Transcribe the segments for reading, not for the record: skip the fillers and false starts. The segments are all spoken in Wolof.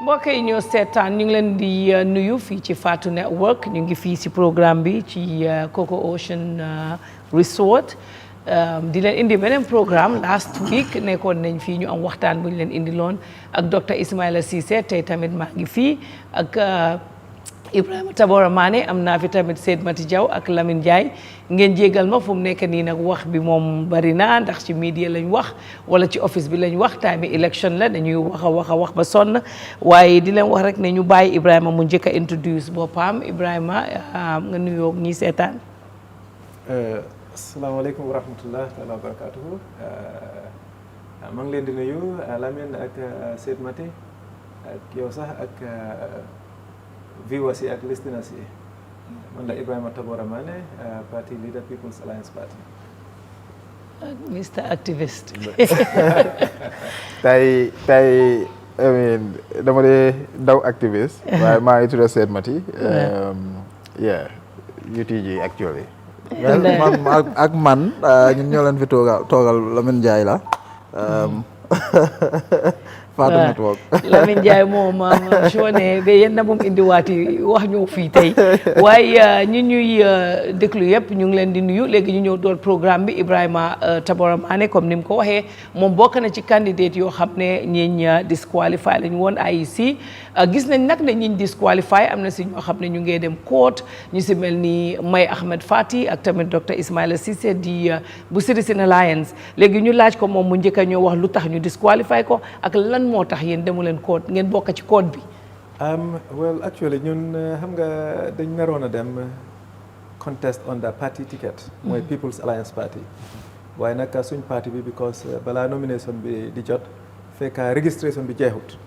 mbokk yi ñoo seetaan ñu ngi leen di nuyu fii ci Fatu Network ñu ngi fii ci programme bi ci Coco Ocean Resort di leen indi beneen programme last week nekkoon nañ fii ñu am waxtaan bu ñu leen indi loon ak docteur Ismaila Ceesay tey tamit maa ngi fii ak Ebrima Tabora Manneh am naa fi tamit Seyd Mati Jaw ak Lamine Ndiaye ngeen jégal ma fu mu nekk nii nag wax bi moom bari na ndax ci media lañ wax wala ci office bi lañ wax time election la dañuy wax ba sonn waaye di leen wax rek ne ñu bàyyi Ebrima mu njëkk a introduce boppam Ebrima nga nuyoo ñi seetaan. asalaamaaleykum wa rahmatullah taala wa barakatuhu maa ngi leen di nuyu Lamine ak Seyd Mati ak yow sax ak viewers yi ak listeners yi man la Ebrima Tabora Manneh party leader People's Alliance Party. Mr. Activist. tey I mean dama dee daw activist. waaye maa ngi tudd Seyd Mati. yeah UTG actually. man ak man ñun ñoo leen fi toogal Lamine Ndiaye la. Fatu Network. Lamine Ndiaye moom sone ba yéen na moom indiwaati wax ñëw fii tey waaye ñi ñuy déglu yëpp ñu ngi leen di nuyu léegi ñu ñëw door programme bi Ebrima Tabora Manneh comme ni mu ko waxee moom bokk na ci candidate yoo xam ne ñiñ disqualify lañu woon IEC gis nañ nag ne ñiñ disqualify am na si ñoo xam ne ñu ngee dem court ñu si mel ni May Ahmed Fati ak tamit docteur Ismaila Ceesay di bu Citizen Alliance léegi ñu laaj ko moom mu njëkk a ñoo wax lu tax ñu disqualify ko ak lan moo tax yéen demu leen code ngeen bokk ci code bi. well actually ñun xam nga dañ naroon a dem contest on the party ticket. mooy People's Alliance Party. waaye nag suñ party bi because balaa nomination bi di jot fekk registration bi jeexut.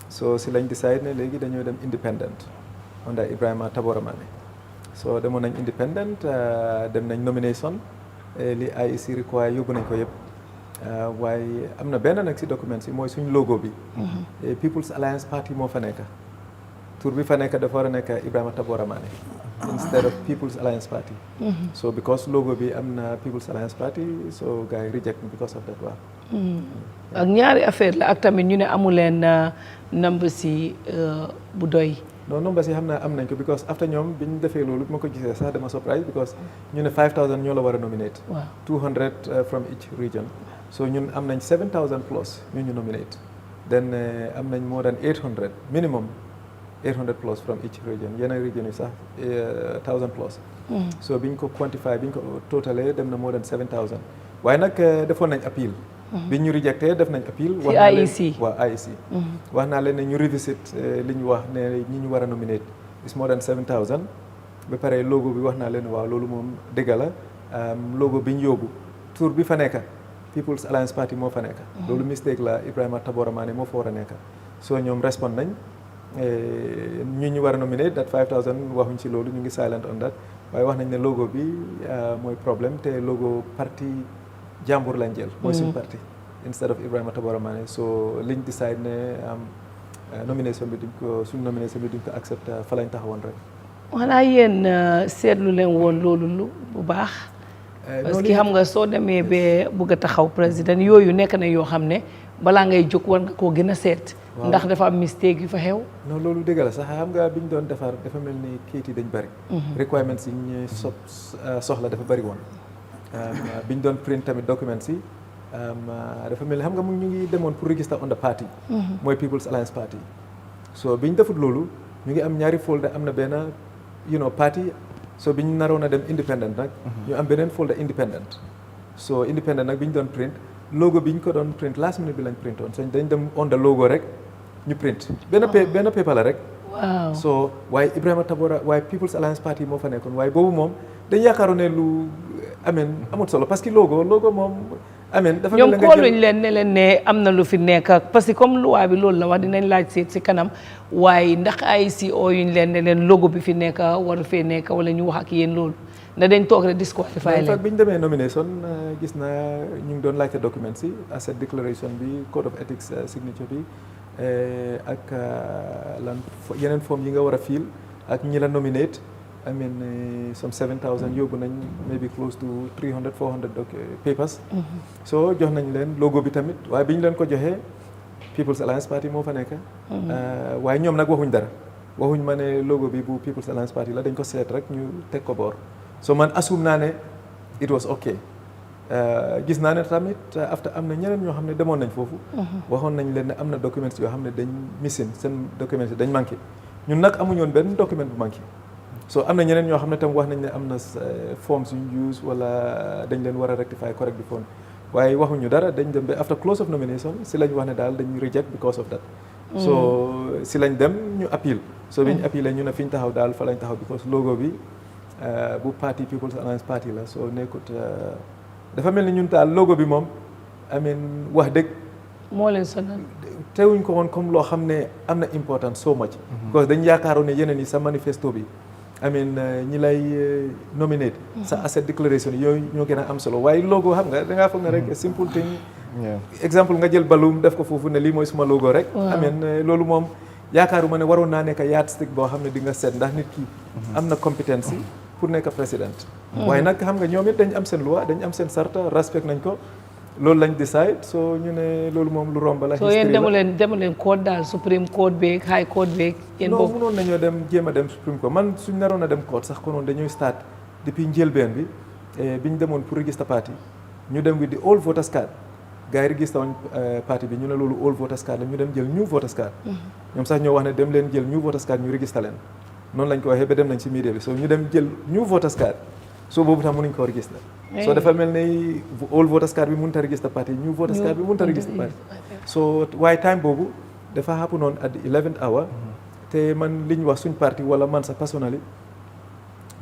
so si lañ decide ne léegi dañoo dem independent on the Ebrima Tabora Manneh. so demoon nañ independent dem nañ nomination li IEC require yóbbu nañ ko yëpp. waaye am na benn nag si documents yi mooy suñ logo bi. People's Alliance Party moo fa nekk. tur bi fa nekk dafa war a nekk Ebrima Tabora Manneh instead of People's Alliance Party. so because logo bi am na People's Alliance Party so gars yi reject me because of that waaw. ak ñaari affaire la ak tamit ñu ne amu leen number si bu doy. non number si xam naa am nañ ko because after ñoom bi ñu defee loolu bi ma ko gisee sax dama surprise because ñu ne 5000 ñoo la war a nominate. waaw 200 from each region. so ñun am nañ 7000 plus ñu nominate then am nañ more than 800 minimum 800 plus from each region yeneen region yi sax 1000 plus. so biñ ko quantify biñ ko totalé dem na more than 7000 waaye nag defoon nañ appeal. biñ ñu rejecté def nañ appeal. ci IEC waaw IEC. wax naa leen ne ñu revisit li ñu wax ne ñi ñu war a nominate is more than 7000 ba pare logo bi wax naa leen waaw loolu moom dëgg la logo bi ñu yóbbu tur bi fa nekk. People's Alliance Party moo fa nekk. loolu mistake la Ebrima Tabora Manneh moo fa war a nekk. so ñoom respond nañ ñu war a nominate that 5000 waxuñ ci loolu ñu ngi silent on that waaye wax nañ ne logo bi mooy problème te logo parti jàmbur lañ jël. mooy suñ parti instead of Ebrima Tabora Manneh so liñ decide ne nomination bi suñ nomination bi duñ ko accept fa lañ taxawoon rek. xanaa yéen seetlu leen woon loolu lu bu baax. parce que xam nga soo demee ba bugg a taxaw président yooyu nekk na yoo xam ne balaa ngay jóg war nga koo gën a seet. ndax dafa am mistake yu fa xew. non loolu dëgg la sax xam nga bi ñu doon defar dafa mel ni kayit yi dañ bëri. requirements yi ñu soxla dafa bëri woon. bi ñu doon print tamit documents yi dafa mel ni xam nga mu ñu ngi demoon pour register on the party. mooy People's Alliance Party. so bi ñu defut loolu ñu ngi am ñaari folder am na benn party. so bi ñu naroon a dem independent nag. ñu am beneen folder independent. so independent nag bi ñu doon print logo bi ñu ko doon print last minute bi lañ printoon so dañ dem on the logo rek ñu print. benn paper la rek. waaw so waaye Ebrima Tabora waaye People's Alliance Party moo fa nekkoon waaye boobu moom dañ yaakaaroon ne lu amut solo parce que logo moom. dafa ñoom xooluñ leen ne leen ne am na lu fi nekk parce que comme loi bi loolu la wax dinañ laaj seet si kanam waaye ndax IEC yuñ leen ne leen logo bi fi nekk waru fee nekk wala ñu wax ak yéen loolu na dañ toog rek disqualify leen. bi ñu demee nomination gis naa ñu ngi doon laajte documents yi asset declaration bi code of ethics signature bi ak yeneen forme yi nga war a fill ak ñi la nominate some 7,000 yóbbu nañ maybe close to 300 400 papers. so jox nañ leen logo bi tamit waaye bi ñu leen ko joxee People's Alliance Party moo fa nekk. waaye ñoom nag waxuñ dara waxuñ ma ne logo bi bu People's Alliance Party la dañ ko seet rek ñu teg ko boor so man assume naa ne it was okay. gis naa ne tamit after am na ñeneen ñoo xam ne demoon nañ foofu. waxoon nañ leen ne am na documents yoo xam ne dañ missing seen documents yi dañ manqué ñun nag amuñoon benn document bu manqué. so am na ñeneen ñoo xam ne tam wax nañ ne am na forms yuñ use wala dañ leen war a rectify correct bi foon waaye waxuñu dara dañ dem ba after close of nomination si lañ wax ne daal dañ reject because of that. so si lañ dem ñu appeal. so bi ñu appealé ñu ne fi ñu taxaw daal fa lañ taxaw because logo bi bu parti People's Alliance Party la so nekkut dafa mel ni ñun daal logo bi moom wax dëgg. moo leen sonal. teewuñ ko woon comme loo xam ne am na importance so much. because dañ yaakaaroon ne yeneen yi sa manifesto bi. ñi lay nominate sa asset declaration yooyu ñoo gën a am solo waaye logo xam nga dangaa foog ne rek simple thing. exemple nga jël balum def ko foofu ne lii mooy suma logo rek. loolu moom yaakaaruma ne waroon naa nekk yardstick boo xam ne di nga seet ndax nit ki am na compétence pour nekk président. waaye nag xam nga ñoom it dañ am seen loi dañ am seen sarta respect nañ ko loolu lañ decide so ñu ne loolu moom lu romb la. so yéen demu leen code daal supreme code beeg high code beeg. yéen boobu non mënoon nañoo dem jéem a dem supreme code man suñ naroon a dem code sax konoon dañuy start depuis njëlbeen bi biñ demoon pour register parti ñu dem with the old voters card gars yi register woon parti bi ñu ne loolu old voters card la ñu dem jël new voters card. ñoom sax ñoo wax ne dem leen jël new voters card ñu register leen noonu lañ ko waxee ba dem nañ ci media bi so ñu dem jël new voters card so boobu tam mënuñ koo register. so dafa mel ne old voters card bi mënut a register parti new voters card bi mënut a register parti. so waaye time boobu dafa happen noonu at the 11th hour. te man li ñu wax suñ parti wala man sa personnally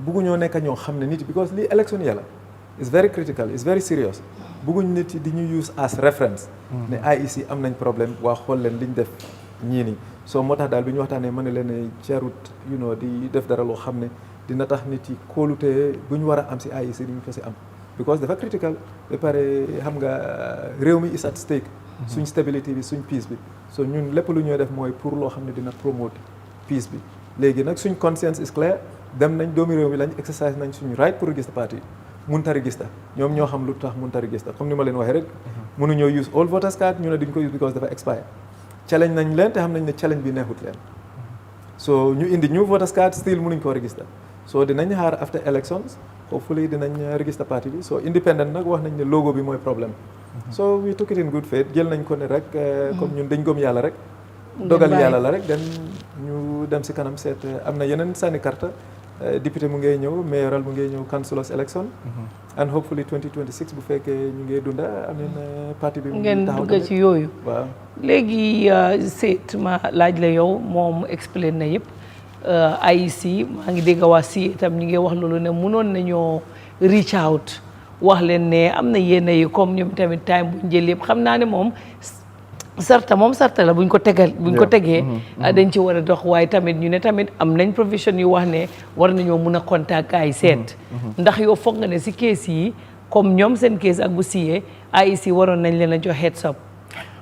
bugguñoo nekk ñoo xam ne nit because lii élection yàlla is very critical is very serious bugguñ nit di ñu use as reference. ne IEC am nañ problème waa xool leen liñ def ñii nii so moo tax daal bi ñu waxtaanee ma ne leen ne jarut di def dara loo xam ne dina tax nit yi kóolute bu ñu war a am si IEC duñ ko si am. because dafa critical ba pare xam nga réew mi is at stake. suñ stability bi suñ peace bi so ñun lépp lu ñuy def mooy pour loo xam ne dina promote peace bi léegi nag suñ conscience is clear dem nañ doomi réew mi lañ exercise nañ suñu right pour register parti mun ta register ñoom ñoo xam lu tax mun ta register comme ni ma leen waxee rek mënuñoo use all voters card ñu ne duñ ko use because dafa expire challenge nañ leen te xam nañ ne challenge bi neexut leen so ñu indi new voters card still mënuñ koo register so dinañ xaar after elections hopefully dinañ register parti bi so independent nag wax nañ ne logo bi mooy problème so we took it in good faith jël nañ ko ne rek comme ñun dañ gëm yàlla rek dogal yàlla la rek den ñu dem si kanam seet am na yeneen sànni karta député mu ngay ñëw mayoral mu ngay ñëw councilors election and hopefully 2026 bu fekkee ñu ngay dunda amin parti bi ngeen dugg ci yooyu waaw léegi seet ma laaj la yow moom explain na yëpp IEC maa ngi dégg waa si itam ñu ngi wax loolu ne mënoon nañoo reach out wax leen ne am na yenn yi comme ñoom tamit time buñ jël yëpp xam naa ne moom sarta la buñ ko tegee dañ ci war a dox waaye tamit ñu ne tamit am nañ provision yu wax ne war nañoo mun a contact ay seet ndax yow foog nga ne si kees yi comme ñoom seen kees ak bu siyee IEC waroon nañ leen a jox heads up.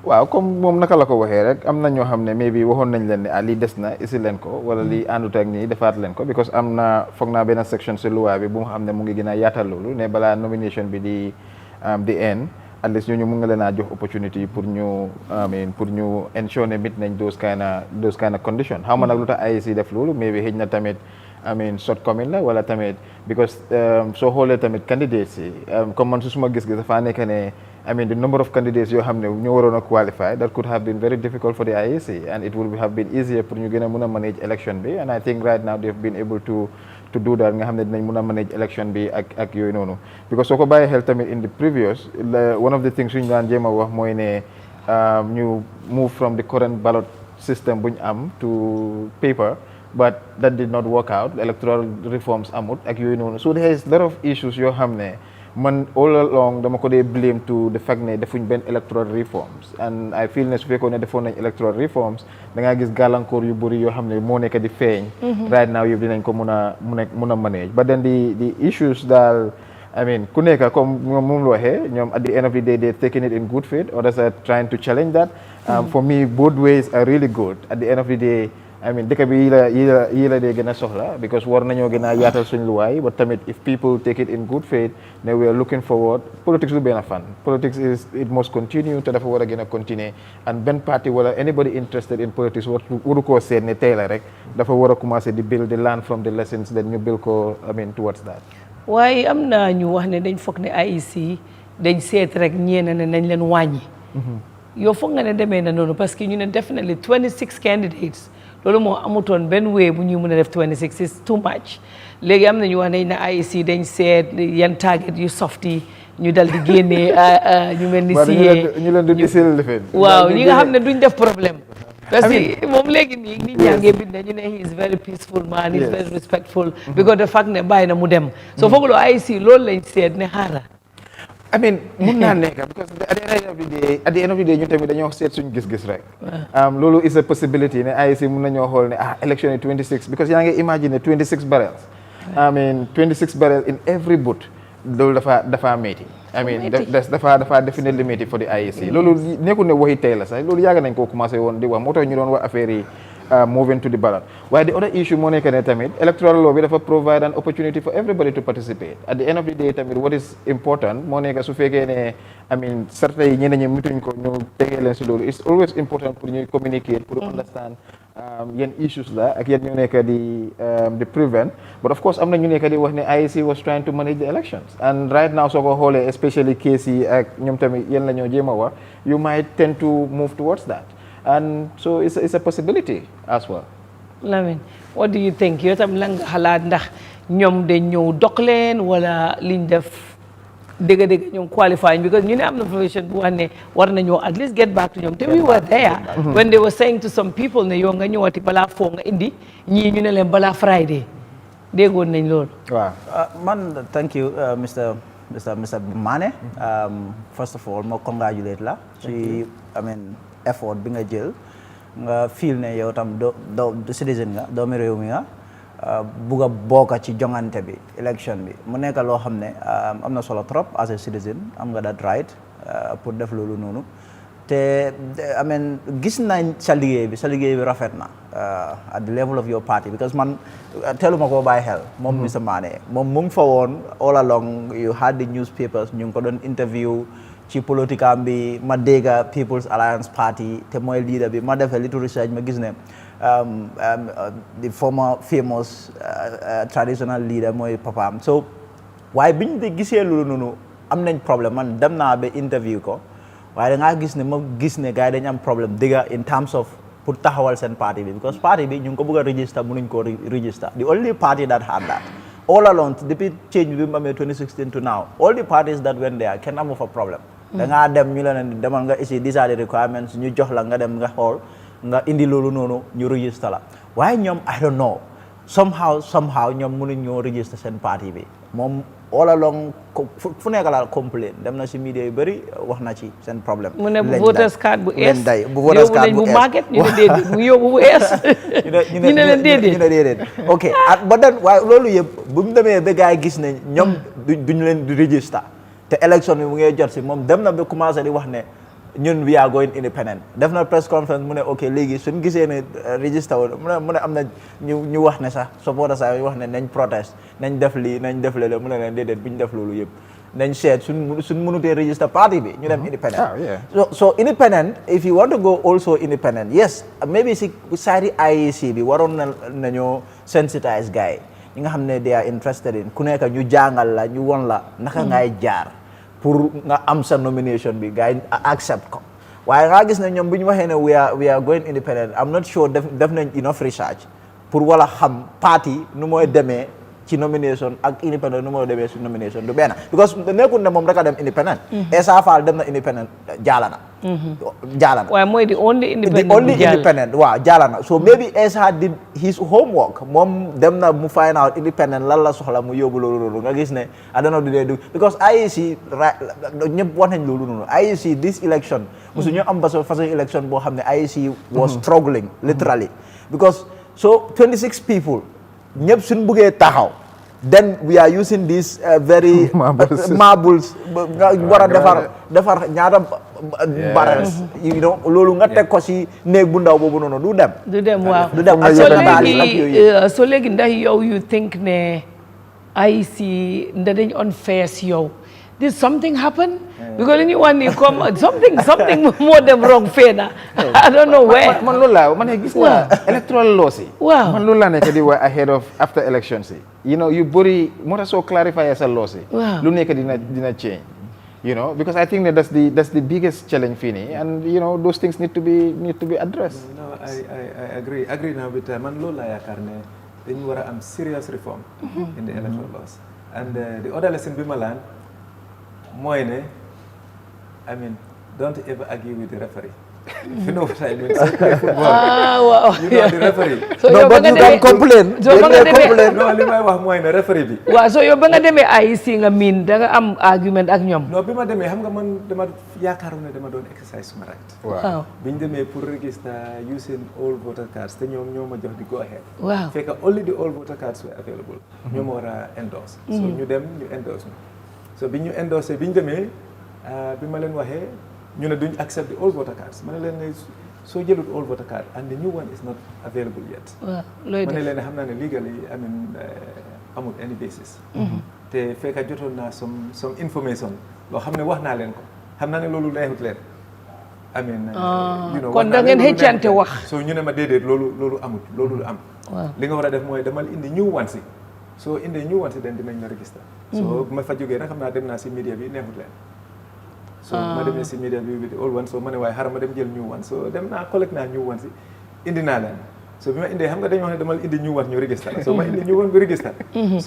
waaw comme moom naka la ko waxee rek am na ñoo xam ne mais bi waxoon nañ leen ne lii des na isi leen ko wala lii àndut ak ñii defaat leen ko because am na foog naa benn section si loi bi bu nga xam ne mu ngi gën a yaatal loolu ne balaa nomination bi di end at least ñooñu mun nga leen a jox opportunity pour ñu ensure ne meet nañ those kind of condition xaw ma nag lu tax IEC def loolu mais bi xëj na tamit shortcoming la wala tamit because soo xoolee tamit candidates yi comme man su suma gis-gis dafa nekk ne the number of candidates yoo xam ne ñoo waroon a qualify that could have been very difficult for the IEC and it would have been easier pour ñu gën a mun a manage election bi and I think right now they've been able to do that nga xam ne dinañ mun a manage election bi ak yooyu noonu because soo ko bàyyi xel tamit in the previous one of the things suñu daan jéem a wax mooy ne ñu move from the current ballot system bu ñu am to paper but that did not work out electoral reforms amut ak yooyu noonu so there is a lot of issues yoo xam ne man all along dama ko dee blame to the fact ne defuñ benn electoral reforms and I feel ne su fekkoon ne defoon nañ electoral reforms da ngaa gis gàllankoor yu bëri yoo xam ne moo nekk di feeñ right now yëpp dinañ ko mun a manage but then the issues daal ku nekk comme moom la waxee ñoom at the end of the day they're taking it in good faith others are trying to challenge that for me both ways are really good at the end of the day I mean dëkk bi yi la dee gën a soxla because war nañoo gën a yaatal suñ luwaay but tamit if people take it in good faith ne we are looking forward politics du benn fan politics it must continue te dafa war a gën a continuer and benn party wala anybody interested in politics waru koo seet ne tey la rek dafa war a commencer di build the land from the lessons then ñu build ko I mean towards that. waaye am na ñu wax ne dañ foog ne IEC dañ seet rek ñeena ne nañ leen wàññi. yow foog nga ne demee na noonu parce que ñu ne definitely 26 candidates loolu moo amutoon benn wéy bu ñuy mën a def 26 is too much léegi am na ñu wax ne IEC dañ seet yan target yu softi ñu dal di génnee ñu mel ni ñu leen di disil defee waaw ñi nga xam ne duñ def problème parce que moom léegi nii nit ñaa ngi bind ñu ne he is very peaceful man he is very respectful because the fact ne bàyyi na mu dem so foog loo IEC loolu lañ seet ne xaaral I mean mun naa nekk because at the end of the day ñun tamit dañoo seet suñu gis-gis rek loolu is a possibility ne IEC mun nañoo xool ne election yi 26 because yaa ngi imagine 26 barrels I mean 26 barrels in every booth loolu dafa métti I mean dafa definitely métti for the IEC loolu nekkul ne waxi tey la sax loolu yàgg nañ koo commencé woon di wax moo tax ñu doon wax affaire yi moving to the ballot waaye the other issue moo nekk ne tamit electoral law bi dafa provide an opportunity for everybody to participate at the end of the day tamit what is important moo nekk su fekkee ne I mean certes yi ñeneen ñi mituñ ko ñu tegee leen si loolu it's always important pour ñuy communicate pour understand yenn issues la ak yéen ñu nekk di prevent but of course am na ñu nekk di wax ne IEC was trying to manage the elections and right now soo ko xoolee especially case yi ak ñoom tamit yéen la ñoo jéem a wax you might tend to move towards that and so it's a possibility as well. Lamin, what do you think yow tam lan nga xalaat ndax ñoom dañ ñëw dox leen wala liñ def dëgg-dëgg ñoom qualifying because ñu ne am na information bu wax ne war nañoo at least get back to ñoom te we were there when they were saying to some people ne yow nga ñëwati balaa foo nga indi ñii ñu ne leen balaa Friday déggoon nañ loolu. waaw man thank you Mr. Manneh first of all ma congratulate la ci I mean effort bi nga jël nga feel ne yow tam do citizen nga doomi réew mi nga bugg a bokk ci jongante bi election bi mu nekk loo xam ne am na solo trop as a citizen am nga that right pour def loolu noonu te I mean gis nañ sa liggéey bi rafet na at the level of your party because man teluma koo bàyyi xel moom Mr. Manneh moom mu ngi fa woon all along you had the newspapers ñu ngi ko doon interview ci politique am bi ma dégga People's Alliance Party te mooy leader bi ma defee little research ma gis ne the former famous traditional leader mooy papaam so waaye biñ de gisee loolu noonu am nañ problème man dem naa ba interview ko waaye da ngaa gis ne ma gis ne gars yi dañu am problème dégga in terms of pour taxawal seen party bi because party bi ñu ngi ko bëgg a register mënuñ koo register the only party that had that all along depuis change bi mu amee 2016 to now all the parties that went there kenn amu fa problème da ngaa dem ñu la ne demal nga isi these are the requirements ñu jox la nga dem nga xool nga indi loolu noonu ñu register la waaye ñoom I don't know somehow ñoom mënuñ ñoo register seen party bi moom all along fu nekk la complain dem na si media yu bëri wax na ci seen problème mu ne bu voters card bu ees bu voters card bu ees market ñu ne déedéet bu yóbbu bu ees ñu ne leen déedéet ok ba den waaye loolu yëpp bu mu demee ba gars yi gis ne ñoom duñ leen di register te élection bi mu ngay jot si moom dem na ba commencé di wax ne ñun we are going independent def na press conference mu ne ok léegi suñ gisee ne register wu mu ne am na ñu wax ne sax supporters sax wax ne nañ protest nañ def lii nañ def léeg mu ne leen déedéet bu ñu def loolu yëpp nañ seet suñ mënutee register party bi ñu dem independent so independent if you want to go also independent yes maybe si side IEC bi waroon nañoo sensitize gars yi nga xam ne they are interested in ku nekk ñu jàngal la ñu won la naka ngay jaar pour nga am sa nomination bi gars yi accept ko waaye nga gis ne ñoom bu ñu waxee ne we are going independent I'm not sure def nañ enough research pour wala xam party nu mooy demee ci nomination ak independent nu mooy demee ci nomination du benn because nekkul ne moom rek a dem independent Essa Faal dem na independent jaala na waaye mooy the only independent waaw jaala na so maybe Essa did his homework moom dem na mu find out independent lan la soxla mu yóbbu loolu nga gis ne I don't know do they do because IEC ñëpp wax nañ loolu noonu IEC this election mosu ñu am façon election boo xam ne IEC was struggling literally because so 26 people ñëpp suñ buggee taxaw then we are using these very marbles nga war a defar ñaata barrels you know loolu nga teg ko ci néeg bu ndaw boobu noonu du dem waaw so léegi ndax yow you think ne IEC nda dañ unfair si yow did something happen because when you want to come something more than wrong fena I don't know where man loolu laa man gis nga electoral laws yi man loolu laa nekk di wax ahead of after elections yi you know you bëri moo tax soo clarify sa laws yi lu nekk dina change you know because I think that that's the biggest challenge fii nii and you know those things need to be addressed. No, I agree now with man loolu laa yaakaar ne dañu war a am serious reform in the electoral laws and the other lesson bi ma laan mooy ne I mean don't ever argue with the referee. You know what I mean? So play football. Wow. You know the referee. So no, but you can complain. So complain. No, li may wax mooy ne referee bi. Waaw so yow ba nga demee IEC nga miin da nga am argument ak ñoom. Non bi ma demee xam nga man dama yaakaaroon ne dama doon exercise suma right. Waaw. bi ñu demee pour register using all voter cards te ñoom ñoo ma jox di go ahead. Waaw. fekk only the all voter cards were available. ñoo ma war a endorse. so ñu dem ñu endorse ñu. so bi ñu endorsé bi ñu demee bi ma leen waxee ñu ne duñ accept the all voter cards ma ne leen ne soo jëlut all voter card and the new one is not available yet. waaw looy def ma ne leen ne xam naa ne legally I mean amul any basis. te fekk jotoon naa some information loo xam ne wax naa leen ko xam naa ne loolu neexut leen. I mean you know kon da ngeen xëccante wax. so ñu ne ma déedéet loolu amut loolu am. li nga war a def mooy demal indi new one si soo indee new one si den dinañ la register. so bu ma fa jógee nag xam naa dem naa si media bi neexut leen. so ma demee si media bi with the old one so ma ne waaye xaaral ma dem jël new one so dem naa collect naa new one si indi naa leen so bi ma indee xam nga dañoo wax ne demal indi new one ñu register la so ma indi new one bi register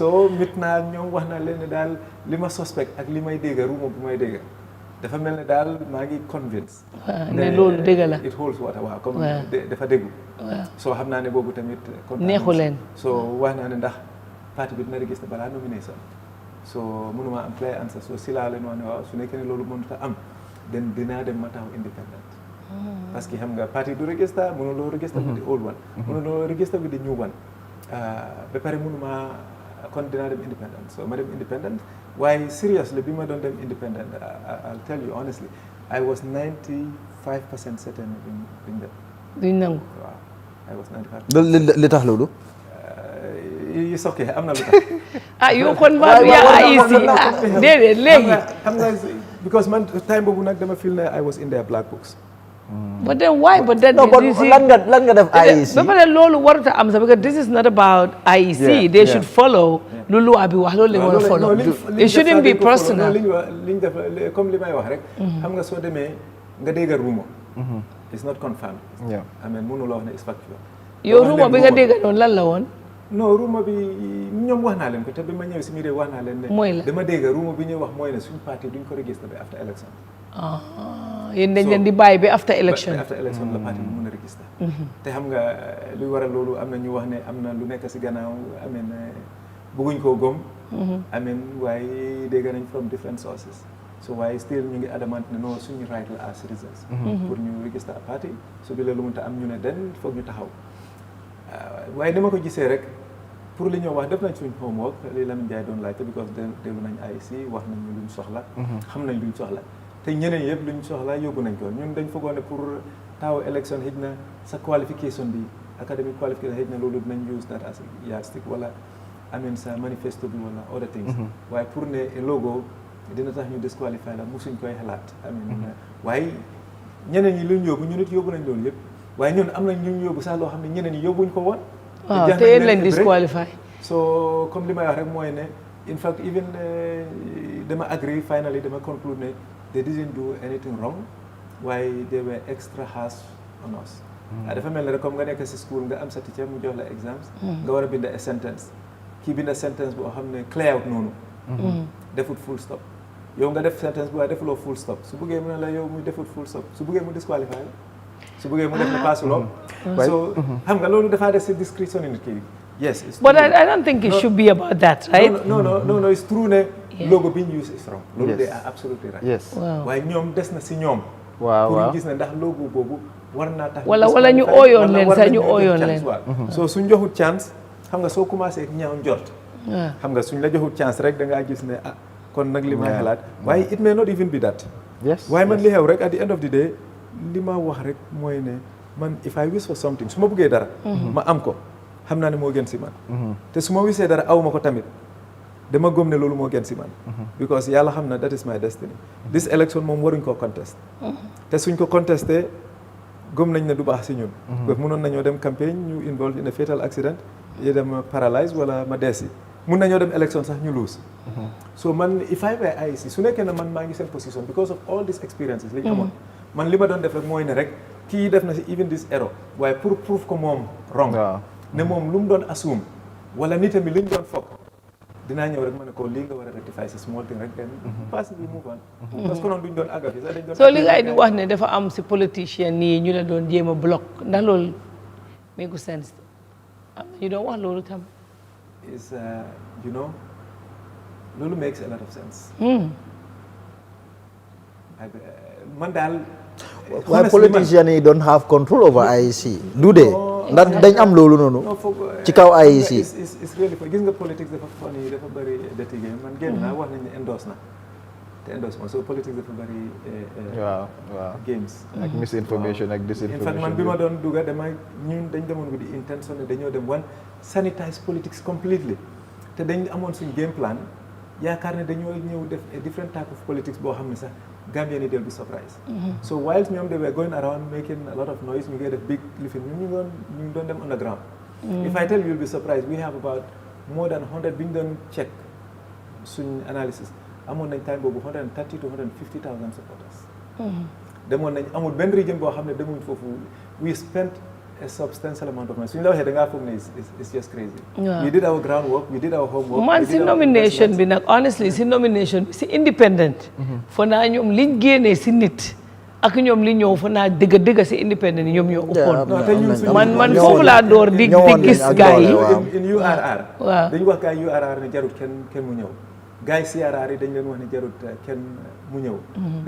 so mit naa ñoom wax naa leen ne daal li ma suspect ak li may dégga ruuma bu may dégga dafa mel ne daal maa ngi convince ne loolu dégg la it holds water waaw comme dafa déggu so xam naa ne boobu tamit neexu leen so wax naa ne ndax parti bi dina register balaa nomination so mënuma am clear answer so si laa leen wax ne waaw su nekkee ne loolu mënut a am den dinaa dem ma taxaw independent parce que xam nga parti du register mënuloo register with the old one mënuloo register with the new one ba pare mënuma kon dinaa dem independent so ma dem independent waaye seriously bi ma doon dem independent I'll tell you honestly I was 95% certain duñ nangu waaw I was 95%. li tax loolu. It's okay am na lu tax. yow kon maa yaa IEC déedéet léegi. xam nga because man time boobu nag dama feel ne I was in their black books. But then why? But then lan nga def IEC. ba pare loolu warut a am sax because this is not about IEC. They should follow lu loi bi wax loolu la war a follow. It shouldn't be personal. li ñu def comme li may wax rek. xam nga soo demee nga dégg rumor. It's not confirmed. I mean mënuloo wax ne it's factual. yow rumor bi nga dégg noonu lan la woon. non rumor bi ñoom wax naa leen ko te bi ma ñëw si mii wax naa leen ne. mooy la dama dégg rumor bi ñuy wax mooy ne suñu parti duñ ko register ba after election. yéen dañ leen di bàyyi ba after election. after election la parti bi mën a register. te xam nga luy waral loolu am na ñu wax ne am na lu nekk si gannaaw ameen bëgguñ koo gëm. ameen waaye dégg nañ from different sources. so waaye still ñu ngi adamant ne non suñu right la as citizens. pour ñu register a parti su bi la lu mënta am ñu ne den foog ñu taxaw. waaye ni ma ko gisee rek pour li ñoo wax def nañ suñ homework li Lamine Ndiaye doon laajte because déglu nañ IEC wax nañ ñu luñ soxla. xam nañ luñ soxla te ñeneen yëpp luñ soxla yóbbu nañ ko ñun dañ foogoon ne pour taw élection xëj na sa qualification bi academic qualification xëj na loolu dinañ use that as yardstick wala ameen sa manifesto bi wala other things. waaye pour ne logo dina tax ñu disqualify la musuñ koy xalaat ameen waaye ñeneen ñi luñ yóbbu ñu nit yóbbu nañ loolu yëpp. waaye ñun am nañ ñu yóbbu sax loo xam ne ñeneen ñi yóbbuñ ko woon. waaw te yéen lañ disqualify. so comme li may wax rek mooy ne in fact even dama agree finally dama conclude ne they didn't do anything wrong waaye they were extra harsh on us. dafa mel ne rek comme nga nekk si school nga am sa teacher mu jox la exams. nga war a bind a sentence. kii bind a sentence boo xam ne clear out noonu. defut full stop. yow nga def sentence bu waaye defuloo full stop su bëggee mu ne la yow muy defut full stop su bëggee mu disqualify la. su bëggee mu def na paasuloo. so xam nga loolu dafaa def si discretion nit ki. yes it's true. But I don't think it should be about that, right? No, it's true ne logo bi ñu use is wrong. loolu they are absolutely right. yes waaye ñoom des na si ñoom. waaw pour ñu gis ne ndax logo boobu war naa tax. wala ñu ooyoon leen sax ñu ooyoon leen. so suñ joxut chance xam nga soo commencé ak ñaaw njort. xam nga suñ la joxut chance rek da ngaa gis ne kon nag li may xalaat waaye it may not even be that waaye man li xew rek at the end of the day li ma wax rek mooy ne man if I wish for something su ma bëggee dara ma am ko xam naa ne moo gën si man te su ma wisee dara aw ma ko tamit dama gëm ne loolu moo gën si man because yàlla xam na that is my destiny this election moom waruñ koo contest te suñ ko contesté gëm nañ ne du baax si ñun parce que mënoon nañoo dem campagne ñu involve in a fatal accident yi dem paralyse wala ma deesi mun nañoo dem élection sax ñu lose so man if I were IEC su nekkee ne man maa ngi seen position because of all these experiences li ñu amoon man li ma doon def rek mooy ne rek kii def na si even this error waaye pour prove ko moom wrong ne moom lu mu doon assume wala nit mi li ñu doon foog dinaa ñëw rek ma ne ko lii nga war a rectify si small thing rek then pass bi move on parce que noonu duñ doon àgga fi sax dañ doon soo li ngay di wax ne dafa am si politicien nii ñu la doon jéem a bloc ndax loolu make sense am na ñu doon wax loolu tam is you know loolu makes a lot of sense man daal why politicians yi don't have control over IEC do they ndax dañ am loolu noonu ci kaw IEC is really gis nga politique dafa funny dafa bëri détigé man génn naa wax nañ ne endorse na te endorsement so politique dafa bëri games ak misinformation ak disinformation in fact man bi ma doon dugga ñun dañ demoon with the intention ne dañoo dem sanitize politics completely te dañ amoon suñ game plan yaakaar ne dañoo ñëw def a different type of politics boo xam ne sax Gambia ni they'll be surprised so whilst ñoom they were going around making a lot of noise ñu ngi def big lifin ñu ngi doon dem underground if I tell you you'll be surprised we have about more than 100 bi ñu doon check suñ analysis amoon nañ time boobu 130 to 150,000 supporters demoon nañ amul benn region boo xam ne demuñ foofu we spent a substantial amount of money suñu la waxee da ngaa foog ne it's just crazy we did our groundwork we did our homework man si nomination bi nag honestly si nomination bi si independent fo naa ñoom liñ génnee si nit ak ñoom li ñëw fa naa dëgg si independent ñoom ñoo ëppoon man foofu laa door di gis gars yi in URR waaw dañu wax gars yi URR ne jarut kenn mu ñëw gars yi CRR yi dañ leen wax ne jarut kenn mu ñëw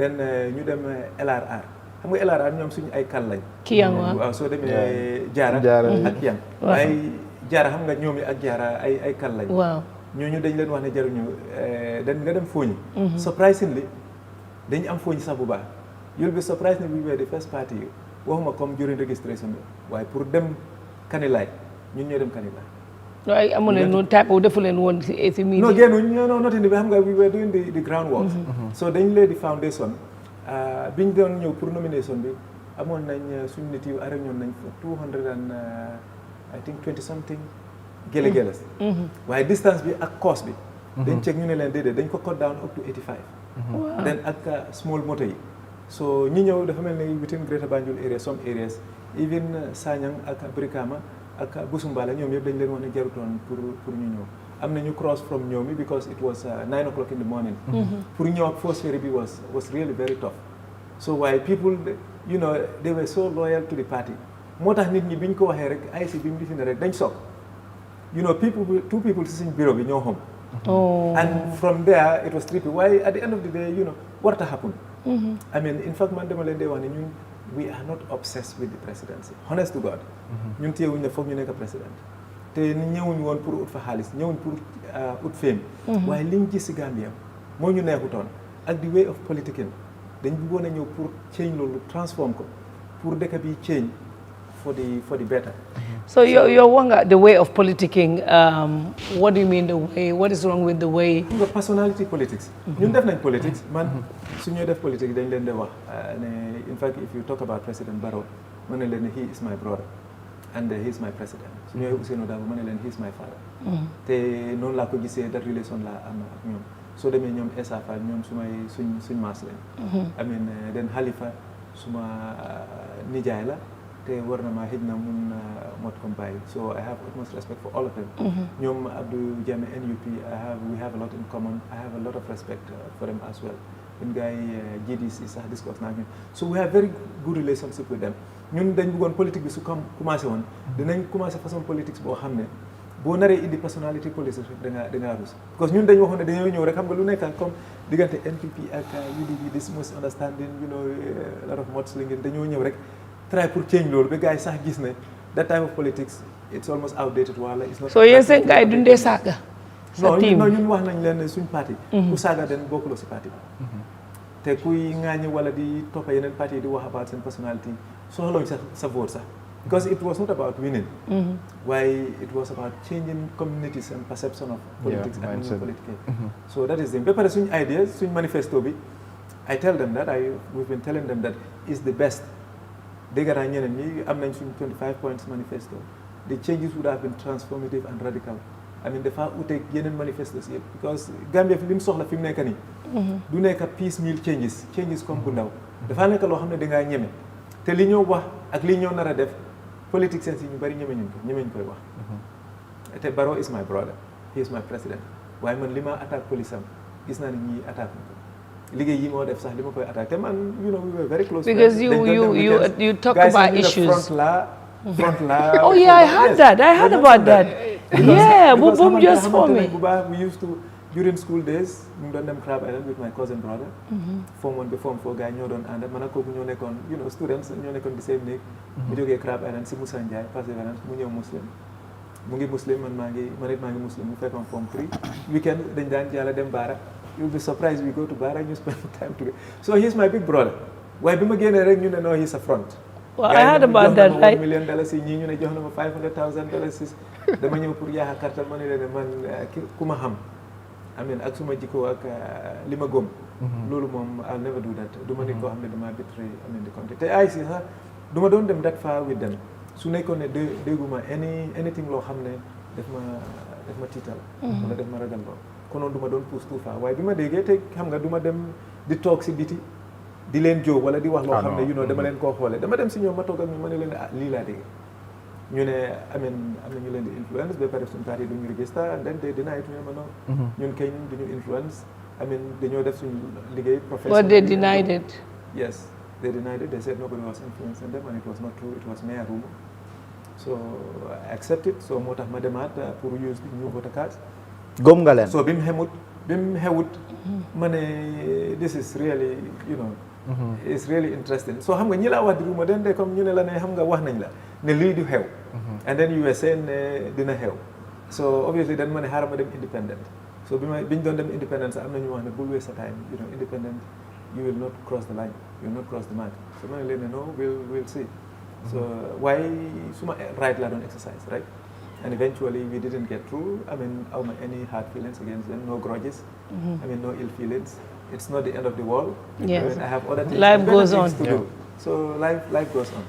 then ñu dem LRR xam nga LRR ñoom suñu ay kal lañ kiyang waaw soo demee jaara ak kiyang ay jaara xam nga ñoom yi ak jaara ay kal lañ waaw ñooñu dañ leen wax ne jaruñu dañ nga dem fooñi surprisingly dañu am fooñi sax bu baax you'll be surprised ne we were the first party waxuma comme during registration bi waaye pour dem Kanilaay ñun ñoo dem Kanilaay waaye amu leen noonu type defu leen woon si meeting non génnuñ non not in xam nga we were doing the groundwork so dañ lee di foundation biñ doon ñëw pour nomination bi amoon nañ suñu nit yu arrêté ñoon nañ 200 and I think 20 something géles waaye distance bi ak cost bi dañ check ñu ne leen déedéet dañ ko cut down up to 85 then ak small moto yi so ñi ñëw dafa mel ni within Greater Banjul area some areas even Sanyang ak Brikama ak Busumbala ñoom yëpp dañ leen wax ne jarutoon pour ñu ñëw am na ñu cross from Ñoomi because it was 9 o'clock in the morning pour ñëw ak first ferry bi was really very tough so why people you know they were so loyal to the party moo tax nit ñi biñ ko waxee rek IEC bi mu di fi ne rek dañ soog you know two people si suñ bureau bi ñoo xam and from there it was tricky why at the end of the day you know what happen I mean in fact man dama leen dee wax ne ñun we are not obsessed with the presidency honest to God ñun téyewuñ ne foog ñu nekk président te ñëwuñ woon pour ut fa xaalis ñëwuñ pour ut fame waaye liñ gis si Gambia moo ñu neexutoon ak the way of politicking dañ bëggoon a ñëw pour change loolu transform ko pour dëkk bi change for the better. So you're wanga the way of politicking. What do you mean the way? What is wrong with the way? The personality politics. ñun def nañ politics man su ñuy def politique dañ leen di wax ne in fact if you talk about President Barrow ma ne leen he is my brother and he is my president. su ñuy Ousainou Darboe ma ne leen he is my father. te noonu laa ko gisee that relation laa am ak ñoom soo demee ñoom Essa Fall ñoom suñ maas lañ. I mean den Halifa suma nijaay la. te war na maa xëj na mun mot comme bàyyi so I have utmost respect for all of them. ñoom Abdou Jammeh NUP we have a lot in common. I have a lot of respect for them as well. ñun gars yi GDC sax discours naa ñun so we have very good relationship with them. ñun dañ bëggoon politique bi su commencé woon dinañ commencé façon politique boo xam ne boo naree indi personnalité politique da ngaa rus parce que ñun dañu waxoon ne dañoo ñëw rek xam nga lu nekk comme diggante NPP ak UDP this misunderstanding you know a lot of mudslinging dañoo ñëw rek try pour change loolu ba gars yi sax gis ne that type of politics it's almost outdated wala it's not. so yéen seen gars yi dundee saaga. sa team non ñun wax nañ leen suñ parti ku saaga den bokkuloo si parti te kuy ŋaañi wala di toppa yeneen parti di wax about seen personality soxlooñ sa vote sax because it was not about winning why it was about changing communities and perception of politics and politics so that is the ba pare suñ ideas suñ manifesto bi I tell them that we've been telling them that is the best dégg naa ñeneen ñi am nañ suñ 25 points manifesto the changes would have been transformative and radical I mean dafa uteeg yeneen manifestos yëpp because Gambia fi li mu soxla fi mu nekk nii du nekk piecemeal changes comme bu ndaw dafa nekk loo xam ne dangaa ñeme te li ñoo wax ak li ñoo nar a def politiciens yi ñu bari ñemeñ koy wax te Barrow is my brother he is my president waaye man li ma attaque police am gis naa ne ñii attaque ko liggéey yi moo def sax li ma koy attaque te man we were very close because you talk about issues front la oh yeah I heard about that yeah boom just for me we used to during school days ñu doon dem Crab Island with my cousin brother form 1 ba form 4 gars ñoo doon ànd man ak kooku ñoo nekkoon students ñoo nekkoon di same néeg mu jógee Crab Island si Moussa Ndiaye persévérance mu ñëw muslim mu ngi muslim man it maa ngi muslim mu fekkoon form 3 weekend dañ daan yàlla dem Baara you'll be surprised we go to Baara ñu spend time together so he's my big brother waaye bi ma génnee rek ñu ne no he's a front well I heard about that right $1 million yi ñii ñu ne jox na ma $500,000 dama ñëw pour yaaxa kartal ma ne leen man ku ma xam I mean ak suma jikko ak li ma gëm loolu moom I'll never do that du ma ne koo xam ne dama betray I mean the country te ay si sax du ma doon dem that far with them su nekkoon ne dégguma anything loo xam ne daf ma tiital wala daf ma ragal loo konoon du ma doon pousse tout far waaye bi ma déggee te xam nga du ma dem di toog si biti di leen jóo wala di wax loo xam ne dama leen koo xoolee dama dem si ñoom ma toog ak ñu ma ne leen lii laa dégg ñu ne am na ñu leen di influence ba pare suñu parti duñu register and then they deny it ñu ne ma non ñun kay duñu influence dañoo def suñu liggéey professionnel. But they denied it. Yes, they denied it. They said nobody was influencing them and it was not true. It was mere rumor. So I accepted. So moo tax ma demaat pour use the new voter cards. Gom nga leen. So bi mu xewut ma ne this is really it's really interesting. So xam nga ñi laa wax di rumor den de comme ñu ne la ne xam nga wax nañ la ne lii du xew. And then you were saying ne dina xew. So obviously then ma ne xaaral ma dem independent. So biñ doon dem independence am na ñu wax ne bul waste sa time independent you will not cross the line, you will not cross the mark. So ma ne leen ne no we'll see. So why suma right la doon exercise right? And eventually we didn't get through. Any hard feelings against them, no grudges. No ill feelings. It's not the end of the world. Yes. I have other things. Life goes on. To do. So life goes on.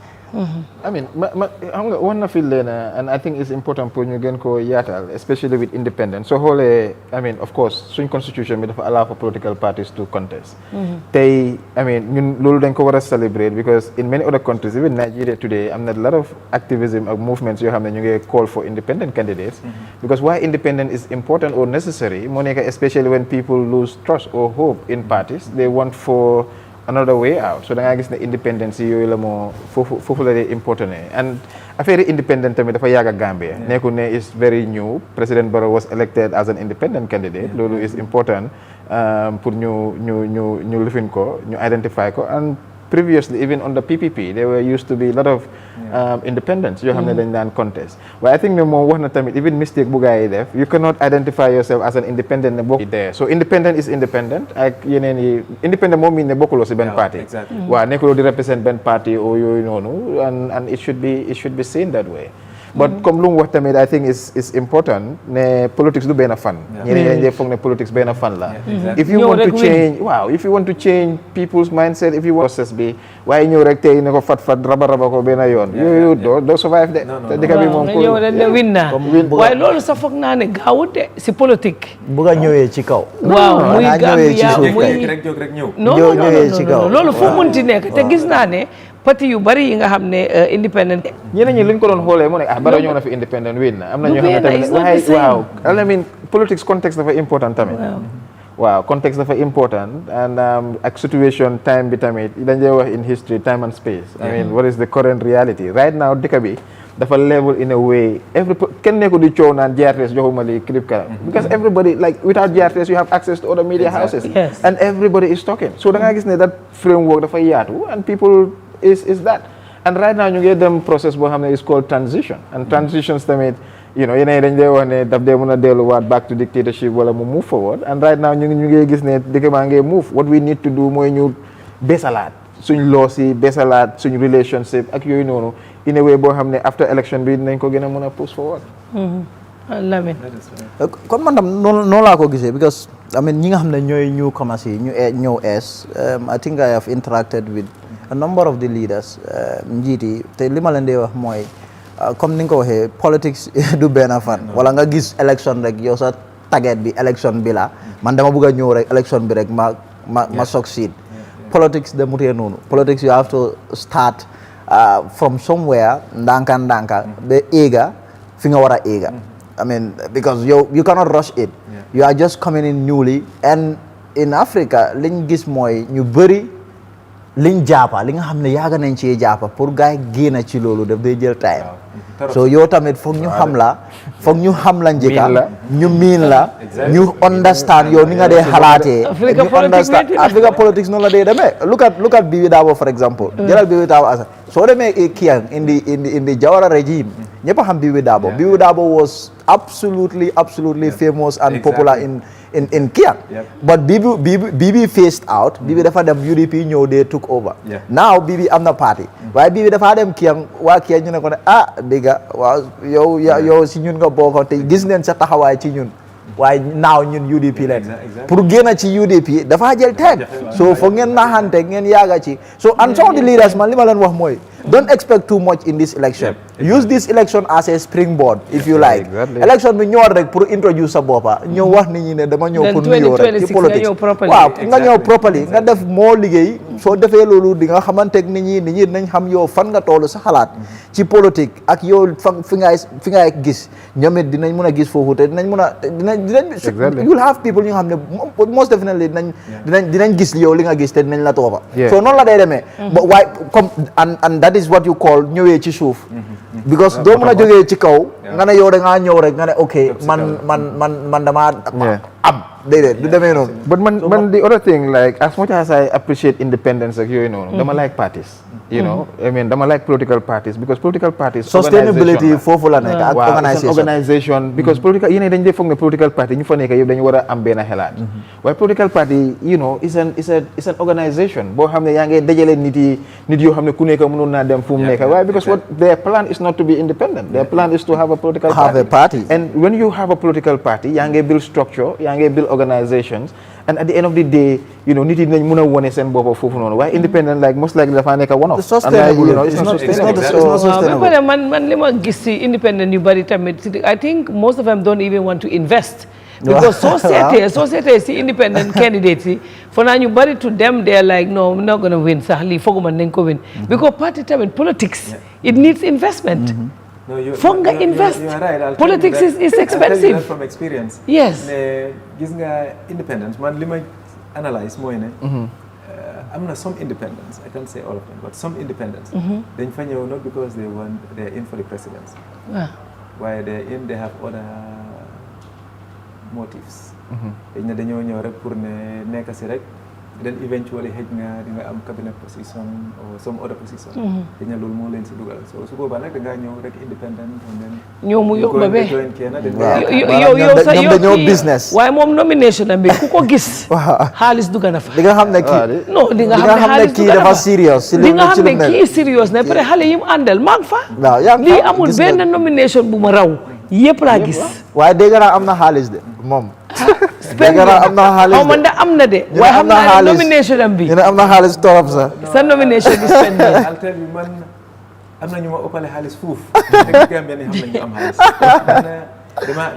xam nga war na fi leen and I think it's important pour ñu gën koo yaatal especially with independence soo xoolee of course suñ constitution bi dafa allow for political parties to contest tey ñun loolu dañ ko war a celebrate because in many other countries even Nigeria today am na a lot of activism ak movements yoo xam ne ñu ngi call for independent candidates because why independent is important or necessary moo nekk especially when people lose trust or hope in parties they want for another way out so da ngaa gis ne independence yooyu la moo foofu la dee important and affaire independent tamit dafa yàgg a Gambia nekku ne is very new President Barrow was elected as an independent candidate loolu is important pour ñu lifin ko ñu identify ko and previously even on the PPP there were used to be a lot of independents yoo xam ne dañ daan contest waaye I think ne moom wax na tamit even mistake bu gaa yi def you cannot identify yourself as an independent ne bokk there so independent is independent ak yeneen yi independent moom miin ne bokkuloo si benn party waaw nekkuloo di represent benn party o yooyu noonu and it should be seen that way but comme lu mu wax tamit I think is important ne politics du benn fan ñeneen ñi foog ne politics benn fan la if you want to change people's mindset if you want process bi waaye ñëw rek tey ne ko fat raba ko benn yoon yooyu doo survive de te dëkk bi moom ñëw rek ne win naa waaye loolu sa foog naa ne gaawut de si politique bu nga ñëwee ci kaw waaw muy Gambia muy rek jóg rek ñëw non loolu fu munti nekk te gis naa ne parti yu bari yi nga xam ne independent ñeneen ñi luñ ko doon xoolee mu ne Barrow ñëw na fi independent win na am na ñoo xam ne tamit waaw politics context dafa important tamit waaw context dafa important and ak situation time bi tamit dañ dee wax in history time and space what is the current reality right now dëkk bi dafa level in a way kenn nekku di coow naan GRTS joxuma li clip kala because everybody like without GRTS you have access to other media houses and everybody is talking so da nga gis ne that framework dafa yaatu and people is that and right now ñu ngi dem process boo xam ne is called transition and transitions tamit you know yeneen dañ dee wax ne daf dee mën a delluwaat back to dictatorship wala mu move forward and right now ñu ngi gis ne dëkk baa ngee move what we need to do mooy ñu beesalaat suñ laws yi beesalaat suñ relationship ak yooyu noonu in a way boo xam ne after election bi dinañ ko gën a mën a push forward. Lamine. kon man tam noonu laa ko gisee because I mean ñi nga xam ne ñooy newcomers yi ñëw ees I think I have interacted with a number of the leaders njiit yi te li ma leen di wax mooy comme ni nga ko waxee politics du benn fan wala nga gis election rek yow sa target bi election bi la man dama bëgg a ñëw rek election bi rek ma succeed. Politics de mutee noonu politics you have to start from somewhere ndànka ba éega fi nga war a éega I mean because you cannot rush it you are just coming in newly and in Africa liñ gis mooy ñu bëri liñ jàppa li nga xam ne yaaga nañ ci jàppa pour gars yi génn ci loolu daf day jël time so yow tamit foog ñu xam la njëkka ñu miin la ñu understand yow ni nga dee xalaatee ñu understand Africa politics noonu la dee demee look at Bibi Dabo for example jëlal Bibi Dabo asa soo demee Kiyang in the Jawara regime ñëpp a xam Bibi Dabo Bibi Dabo was absolutely famous and popular in Kiyang but Bibi phased out Bibi dafa dem UDP ñëw they took over now Bibi am na party waaye Bibi dafa dem Kiyang waa Kiyang ñu ne ko ne dégga waaw yow si ñun nga bokk te gis neen sa taxawaay ci ñun waaye naaw ñun UDP leen pour génn ci UDP dafa jël time so foog ngeen naxante ngeen yaaga ci so and some of the leaders man li ma leen wax mooy don't expect too much in this election use this election as a springboard if you like election bi ñëw rek pour introduce sa boppa ñëw wax nit ñi ne dama ñëw pour nuyoo rek ci politique waaw nga ñëw properly nga def moo liggéey soo defee loolu di nga xamanteeg nit ñi nañ xam yow fan nga toll sa xalaat ci politique ak yow fi ngay gis ñoom it dinañ mën a gis foofu te dinañ mën a dinañ you'll have people ñu nga xam ne most definitely dinañ gis yow li nga gis te dinañ la toppa so noonu la day demee but waaye comme and that is what you call ñëwee ci suuf because doo mën a jógee ci kaw nga ne yow da ngaa ñëw rek nga ne ok man damaa am déedéet du demee noonu but man the other thing like as much as I appreciate independence ak yooyu noonu dama like parties you know I mean dama like political parties because political parties sustainability foofu la nekk ak organisation because political yéen dañ dee foog ne political party ñu fa nekk yëpp dañu war a am benn xelaat waaye political party you know is an organisation boo xam ne yaa ngi dajale nit yoo xam ne ku nekk mënul naa dem fu mu nekk waaye because what their plan is not to be independent their plan is to have a political party and when you have a political party yaa ngi build structure yaa ngi build organizations and at the end of the day you know nit yi dinañ mën a wone seen bopp foofu noonu waaye independent like most likely dafa nekk one of it's not sustainable man li ma gis si independent yu bari tamit I think most of them don't even want to invest because soo seetee si independent candidates yi for naa ñu bari to them they are like no I'm not going to win sax lii fooguma nañ ko win because party tamit politics it needs investment foog nga invest politics is expensive from experience yes ne gis nga independence man li ma analyse mooy ne am na some independence I can't say all of them but some independence dañ fa ñëw not because they're in for the presidency waaye they have other motives dañ ne dañoo ñëw rek pour ne nekk si rek then eventually xëj nga di nga am cabinet position or some other position dañ ne loolu moo leen si dugal so su boobaa nag da ngaa ñëw rek independent and then ñëw mu yóbba be yow dañoo business waaye moom nomination am bi ku ko gis xaalis dugg na fa di nga xam ne kii non di nga xam ne xaalis kii dafa serious di nga xam ne kii serious ne pare xale yi mu àndal maa ngi fa lii amul benn nomination bu ma raw yëpp laa gis waaye dégg naa am na xaalis de moom dégg naa am na xaalis de xaw ma ndax am na de waaye xam naa ne nomination am bi am na xaalis torop sax sa nomination bi spend alter bi man am na ñu ma ëppale xaalis fuuf dëgg Gambia ni xam nañ ñu am xaalis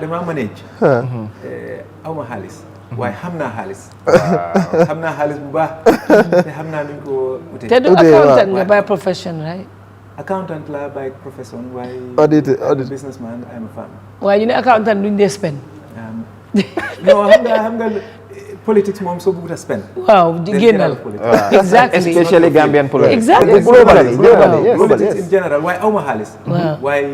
dama manage aw ma xaalis waaye xam naa xaalis xam naa xaalis bu baax te xam naa nuñ ko utee te du accountant nga by profession right accountant la by profession waaye audit businessman I am a farmer waaye ñu ne accountant duñ dee spend non xam nga politics moom soo bëggut a spend waaw di génnal exactly especially Gambian politics exactly politics in general waaye aw ma xaalis waaye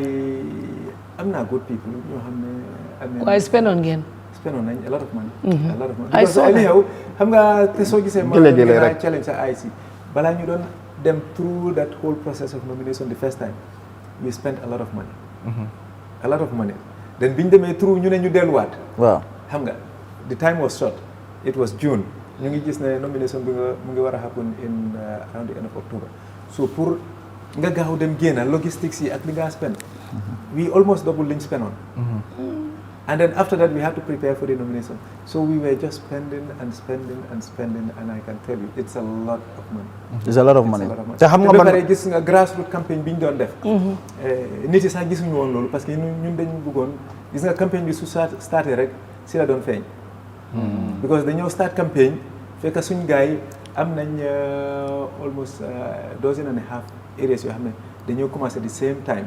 am naa good people ñoo xam ne waaye spend on ngeen spend on nañ a lot of money because anyhow xam nga te soo gisee ma challenge sa IC balaa ñu doon dem through that whole process of nomination the first time we spent a lot of money then biñ demee through ñu ne ñu delluwaat waaw xam nga the time was short it was June ñu ngi gis ne nomination bi mu ngi war a happen in around the end of October so pour nga gaaw dem génna logistics yi ak li nga spend we almost double liñ spend on and then after that we had to prepare for the nomination so we were just spending and I can tell you it's a lot of money it's a lot of money te xam nga man gis nga grassroots campagne bi ñu doon def nit yi sax gisuñu woon loolu parce que ñun dañ bëggoon gis nga campagne bi su starté rek si la doon feeñ because dañoo start campagne fekk suñ gars yi am nañ almost dozen and a half areas yoo xam ne dañoo commencé the same time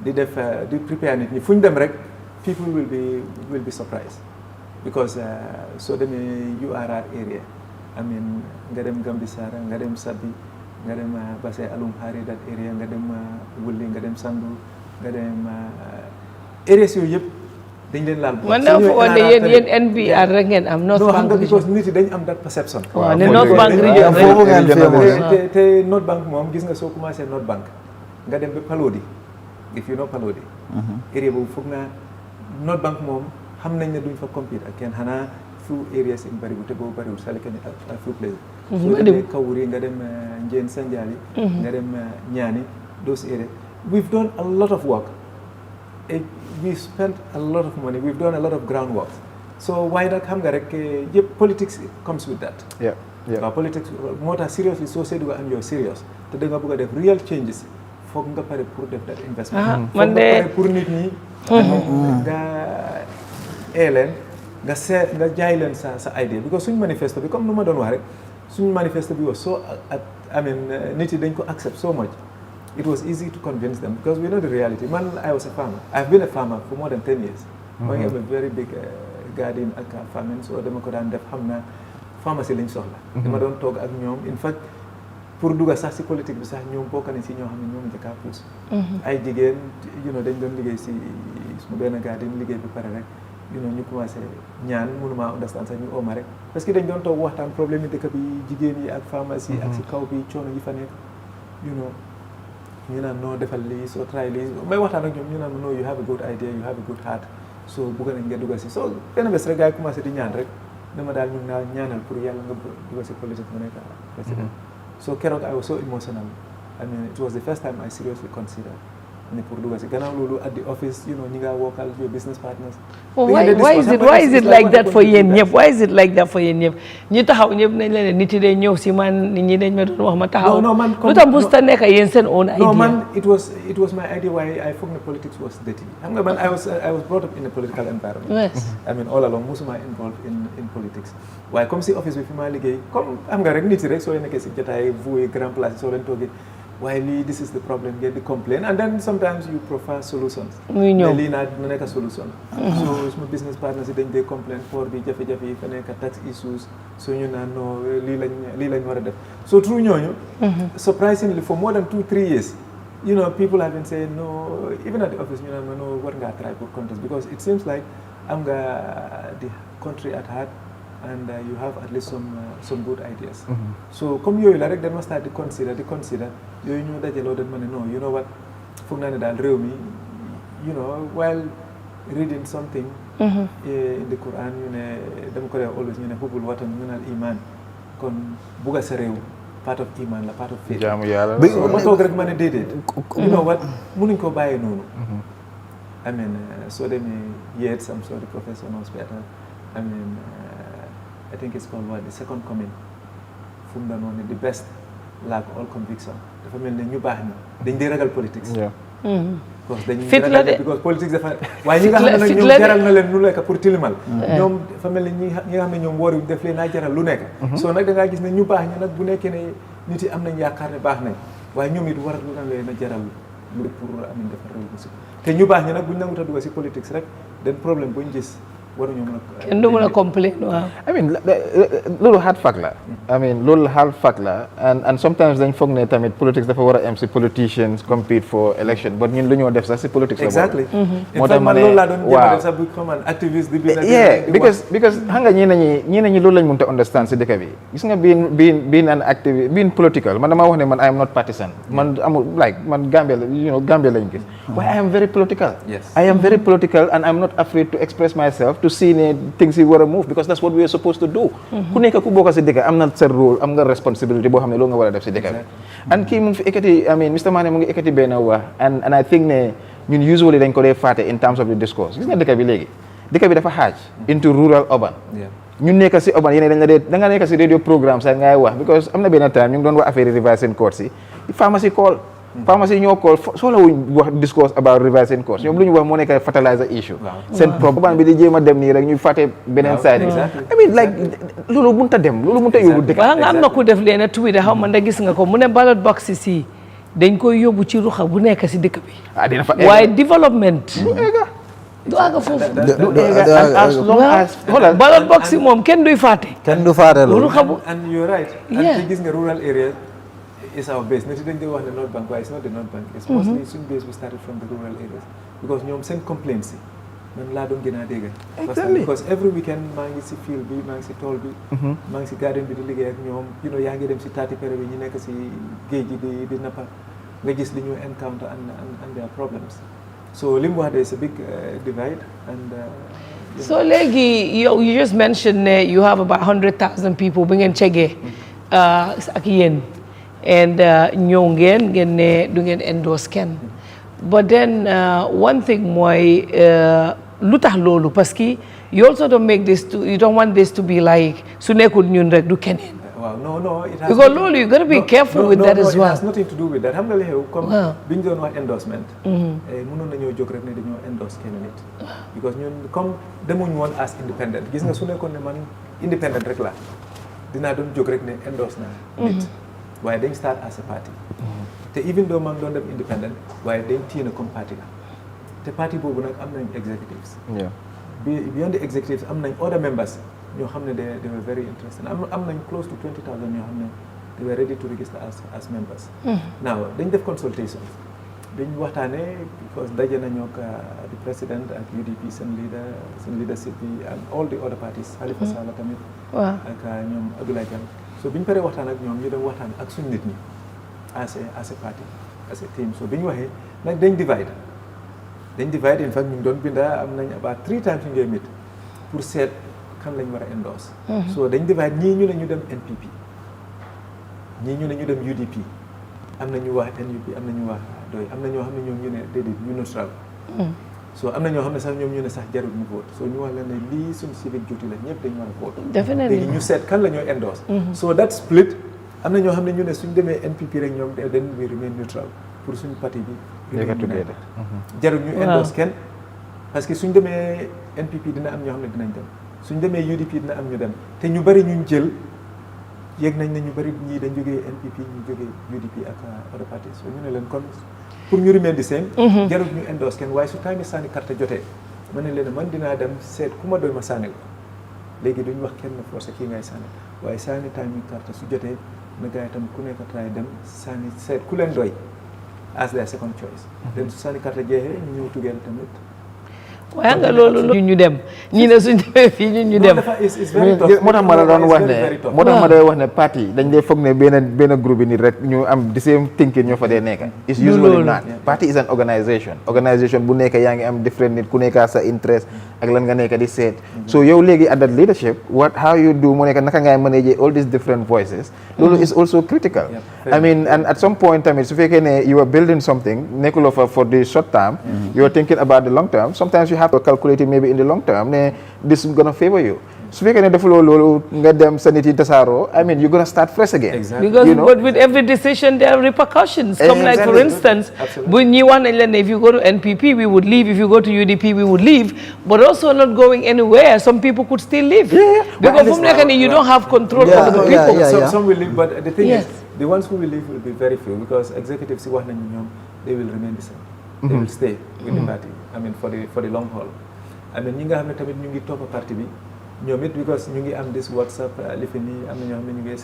di def di prepare nit ñi fu ñu dem rek people will be surprised because soo demee URR area I mean nga dem Gambisara nga dem Sabi nga dem Basse Alum Hari that area nga dem Wulli nga dem Sandu nga dem areas yooyu yëpp dañ leen laal. man naa fa woon ne yéen NBR rek ngeen am. North Bank region because nit yi dañ am that perception. waaw ne North Bank region rek te North Bank moom gis nga soo commencé North Bank nga dem ba Palodi if you know Palodi. area boobu foog naa North Bank moom xam nañ ne duñ fa compete ak kenn xanaa few areas in bariwul te boobu bariwul Salikani ak few places. soo demee Kawuri nga dem Njeen Sanjali. nga dem Ñaani those areas we've done a lot of work. We spent a lot of money. We've done a lot of groundwork. So why not xam nga rek yëpp politics comes with that. waaw politics moo tax seriously soo seetlu am yow serious te da nga bëgg a def real changes foog nga pare pour def that investment. foog nga pare pour nit ñi. nga leen nga seet nga jaay leen sa idea because suñ manifesto bi comme nu ma doon wax rek suñ manifesto bi was so nit yi dañ ko accept so much. It was easy to convince them because we know the reality. Man, I was a farmer. I've been a farmer for more than 10 years. I have a very big garden ak farming, so dama ko daan def xam naa pharmacie lañ soxla. dama doon toog ak ñoom in fact pour dugga sax si politique bi sax ñoom bokk nañ si ñoo xam ne ñoom njëkk a puus. ay jigéen dañ doon liggéey si suma benn garden liggéey bi pare rek ñu commencé ñaan mënuma understand sax ñu ooma rek parce que dañ doon toog waxtaan problème yi dëkk bi jigéen yi ak pharmacie ak si kaw bi coono yi fa nekk ñu naan noo defal lii soo try lii may waxtaan ak ñoom ñu naan no you have a good idea you have a good heart so bëgg nañ nga dugal si so benn bés rek gars yi commencé di ñaan rek dama daal ñu naa ñaanal pour yàlla nga dugal si politique mu nekk président so keroog I was so emotional it was the first time I seriously considered ni pour dugal si gannaaw loolu at the office ñi nga wokkal your business partners. why is it like that for yéen ñëpp why is it like that for yéen ñëpp ñi taxaw ñëpp nañ leen nit yi day ñëw si man nit ñi dañ ma doon wax ma taxaw. man lu tax musta nekk yéen seen own idea. no man it was my idea why I foog ne politics was dirty xam nga man I was brought up in a political environment. yes all along musuma involved in politics waaye comme si office bi fi maa liggéey comme xam nga rek nit yi rek soo nekkee si jotaay vuy grand place soo leen toogee waaye lii this is the problem ngeen di complain and then sometimes you prefer solutions. muy ñëw lii naa dina nekk solution. so suma business partners yi dañ dee complain port bi jafe-jafe yi fa nekk tax issues so ñu naan non lii lañ war a def so through ñooñu. surprisingly for more than 2-3 years people have been saying no even at the office ñu naan ma no war ngaa try pour contest because it seems like am nga the country at heart. and you have at least some good ideas. So comme yooyu la rek dama start di consider yooyu ñu dajaloo dañ ma ne non you know what foog naa ne daal réew mi while reading something in the Quran ñu ne dama ko def always ñu ne hubbul watan minal iman kon bugga sa réew part of iman la part of faith. jaamu yàlla so ma toog rek ma ne déedéet you know what mënuñ ko bàyyee noonu. soo demee yet some sort of professionals better I think it's called the second coming fu mu doon ne the best lack all conviction dafa mel ne ñu baax ñi dañ dee ragal politics. because dañuy ragal because politics dafa waaye ñi nga xam ne nag ñoom jaral na leen lu nekk pour tilimal. ñoom dafa mel ne ñi nga xam ne ñoom wóor def leen naa jaral lu nekk. soo nag da ngaa gis ne ñu baax ñi nag bu nekkee ne nit yi am nañ yaakaar ne baax nañ waaye ñoom it war lu na leen a jaral lu pour defar réew mi te ñu baax ñi nag buñ nangut a dugg si politics rek den problème buñ gis waruñu mën a. kenn du mën a complain waaw. I mean loolu hard fact la. I mean loolu hard fact la and sometimes dañ foog ne tamit politics dafa war a am si politicians compete for election but ñun lu ñoo def sax si politics la. exactly. moo tax ma ne loolu laa doon jéem a waaw def sax bu comme activiste di. yeah because xam nga ñii nañi loolu lañ mënut a understand si dëkk bi gis nga being an activist being political man dama wax ne man I am not partisan man amul like man Gambia Gambia lañ gis waaye I am very political. Yes. I am very political and I'm not afraid to express myself to see ne things yi war a move because that's what we are supposed to do. ku nekk ku bokk si dëkk am na sa rôle am nga responsibility boo xam ne loolu nga war a def si dëkk bi. and kii mu ngi fi ekkati I mean Mr Manneh mu ngi ekkati benn wax and I think ne ñun usually dañ ko dee fàtte in terms of the discourse gis nga dëkk bi léegi dëkk bi dafa xaaj into rural urban. ñun nekk si urban yéen dañ la dee da nga nekk si radio programme sax ngay wax because am na benn time ñu ngi doon wax affaire revising course yi pharmacy ñoo call soxla wuñ wax discourse about revising course ñoom lu ñu wax moo nekk fertilizer issue seen problème bi di jéem a dem nii rek ñu fàtte beneen side I mean like loolu mënut a dem loolu mënut a yóbbu dëkk nga am na ku def leen a tweet xaw ma ndax gis nga ko mu ne ballot box si dañ koy yóbbu ci ruxa bu nekk si dëkk bi dina fa waaye development du àgg foofu as long as ballot box moom kenn duy fàtte loolu ruxa bu and you're right and gis nga rural area is our base nit yi dañ koy wax ne North Bank waaye it's not the North Bank it's mostly suñ base we started from the rural areas because ñoom seen complaints yi man laa doon gën a dégg parce que because every weekend maa ngi si field bi maa ngi si tool bi maa ngi si garden bi di liggéey ak ñoom yaa ngi dem si taati pere bi ñu nekk si géej gi di nappa nga gis li ñu encounter and their problems so li mu wax de is a big divide and so léegi yow you just mentioned ne you have about 100,000 people bi ngeen cegee ak yéen and ñëw ngeen ne du ngeen endorse kenn but then one thing mooy lu tax loolu parce que you also don't make this to you don't want this to be like su nekkul ñun rek du keneen. waaw no it has because loolu you gotta be careful with that as well. it has nothing to do with that xam nga li xew comme bi ñu doon wax endorsement mënoon nañoo jóg rek ne dañoo endorse kenn nit because ñun comme demuñ woon as independent gis nga su nekkoon ne man independent rek la dinaa doon jóg rek ne endorse naa nit waaye dañ start as a party te even though man doon dem independent waaye dañ téye na comme party la te party boobu nag am nañ executives beyond the executives am nañ other members ñoo xam ne they were very interested am nañ close to 20,000 ñoo xam ne they were ready to register as members now dañ def consultation dañ waxtaanee because daje nañoo ak the president ak UDP seen leadership bi and all the other parties Halifa Sallah tamit ak ñoom Abdoulaye Kane so bi ñu paree waxtaan ak ñoom ñu dem waxtaan ak suñu nit ñi as a party as a team so bi ñu waxee nag dañ divide in fact ñu ngi doon binda am nañ about 3 times ñu ngi meet pour seet kan lañ war a endorse so dañ divide ñii ñu ne ñu dem NPP ñii ñu ne ñu dem UDP am na ñu wax NUP am na ñu wax doy am na ñoo xam ne ñoom ñu ne déedéet ñu neutral so am na ñoo xam ne sax ñoom ñu ne sax jarul ñu vote so ñu wax leen ne lii suñ civic duty la ñëpp dañu war a vote léegi ñu seet kan la ñooy endorse so that split am na ñoo xam ne ñu ne suñ demee NPP rek ñoom dañ will remain neutral pour suñu parti bi jarul ñu endorse kenn parce que suñ demee NPP dina am ñoo xam ne dinañ dem suñ demee UDP dina am ñu dem te ñu bari ñuñ jël yéeg nañ ne ñu bari ñii dañ jógee NPP ñu jógee UDP ak other parties so ñu ne leen kon pour ñu remain the same jarul ñu endorse kenn waaye su time sànni carte jotee ma ne leen man dinaa dem seet ku ma doy ma sànni ko léegi duñ wax kenn forcé kii ngay sànni waaye sànni time carte su jotee na gars yi tam ku nekk try dem sànni seet ku leen doy as their second choice dem su sànni carte jeexee ñu ñëw tugeel tamit waaye nga loolu ñu dem ñii ne suñ demee fii ñu dem moo tax ma la doon wax ne parti dañ dee foog ne benn groupe bi nit rek ñu am the same thinking ñoo fa dee nekk it's usually not party is an organisation bu nekk yaa ngi am different nit ku nekk sa interest ak lan nga nekk di seet so yow léegi at that leadership how you do mu nekk naka ngay manage all these different voices loolu is also critical I mean and at some point tamit su fekkee ne you are building something nekkuloo fa for the short term you are thinking about the long term sometimes you have to calculate it maybe in the long term ne this is gonna favor you su fekkee ne defuloo loolu nga dem sa nit yi tasaaroo I mean you're gonna start fresh again because but with every decision there are repercussions come like for instance bu ñi wax nañ leen ne if you go to NPP we would leave if you go to UDP we would leave but also not going anywhere some people could still leave because fu mu nekk nii you don't have control over the people some will leave but the thing is the ones who will leave will be very few because executives si wax nañu ñoom they will remain the same they will stay with the party I mean for the long haul amee ñi nga xam ne tamit ñu ngi topp parti bi ñoom it because ñu ngi am this WhatsApp li fi nii am na ñoo xam ne ñu ngi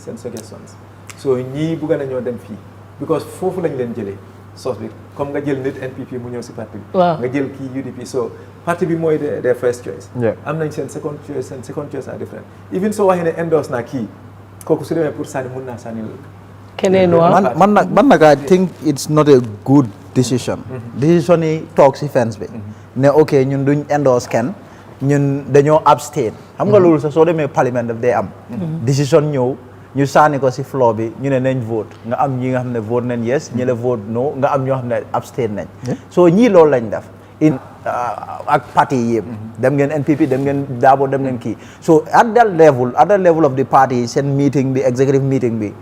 seen suggestions so ñii bugga nañoo dem fii because foofu lañ leen jëlee source bi comme nga jël nit NPP mu ñëw si parti bi nga jël kii UDP so parti bi mooy their first choice am nañ seen second choice are different even soo waxee ne endorse naa kii kooku su demee pour sànni mun naa sànni keneen waaw man nag I think it's not a good decision decision yi toog si fence bi ne ok ñun duñ endorse kenn ñun dañoo abstain xam nga loolu sax soo demee parlement daf day am decision ñëw ñu sànni ko si floor bi ñu ne nañ vote nga am ñi nga xam ne vote nañ yes ñi la vote no nga am ñoo xam ne abstain nañ so ñii loolu lañ def ak parti yi yëpp dem ngeen NPP dem ngeen Dabo dem ngeen kii so at that level of the party seen meeting bi executive meeting bi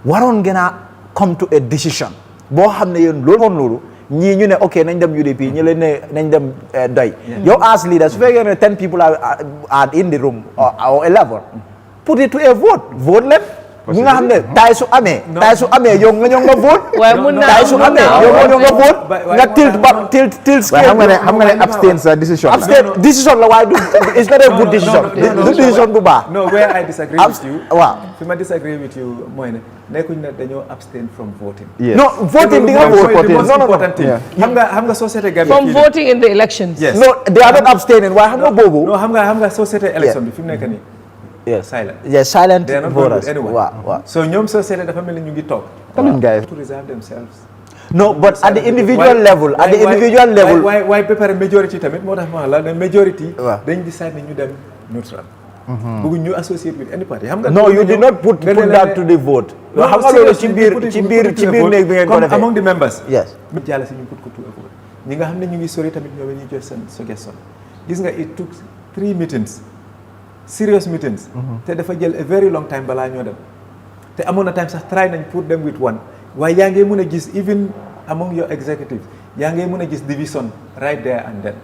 waroon gën a come to a decision boo xam ne yéen loolu ñii ñu ne ok nañ dem UDP ñu leen ne nañ dem doy yow as leader su fekkee ne 10 people are in the room or 11 put it to a vote leen ñi nga xam ne taay su amee yow nga ñëw nga vote waaye mun naa taay su amee yow nga ñëw nga vote nga tilt xam nga ne abstain sa decision décision la waaye du it's not a good decision du décision bu baax no where I disagree with you waaw fi ma disagree with you mooy ne nekkuñ ne dañoo abstain from voting no voting di nga vote xam nga société Gambia from voting in the elections no they are not abstaining waaye xam nga boobu no xam nga société élection bi fi mu nekk nii silent they are not voters voting anyway waaw so ñoom société dafa mel ni ñu ngi toog to reserve themselves no but at the individual level waaye ba pare majority tamit moo tax ma la ne majority dañ decide ne ñu dem neutral bëgg ñu associate with any party xam nga no you did not put that to the vote xam nga loolu ci biir néeg bi ngeen ko defee among the members yes jàll si ñu put ko to a vote ñi nga xam ne ñu ngi sori tamit ñoom ñu jox seen suggestion gis nga it took 3 meetings serious meetings te dafa jël a very long time balaa ñoo dem te amoon na time sax try nañ pour dem with one waaye yaa ngi mën a gis even among your executives yaa ngi mën a gis division right there and then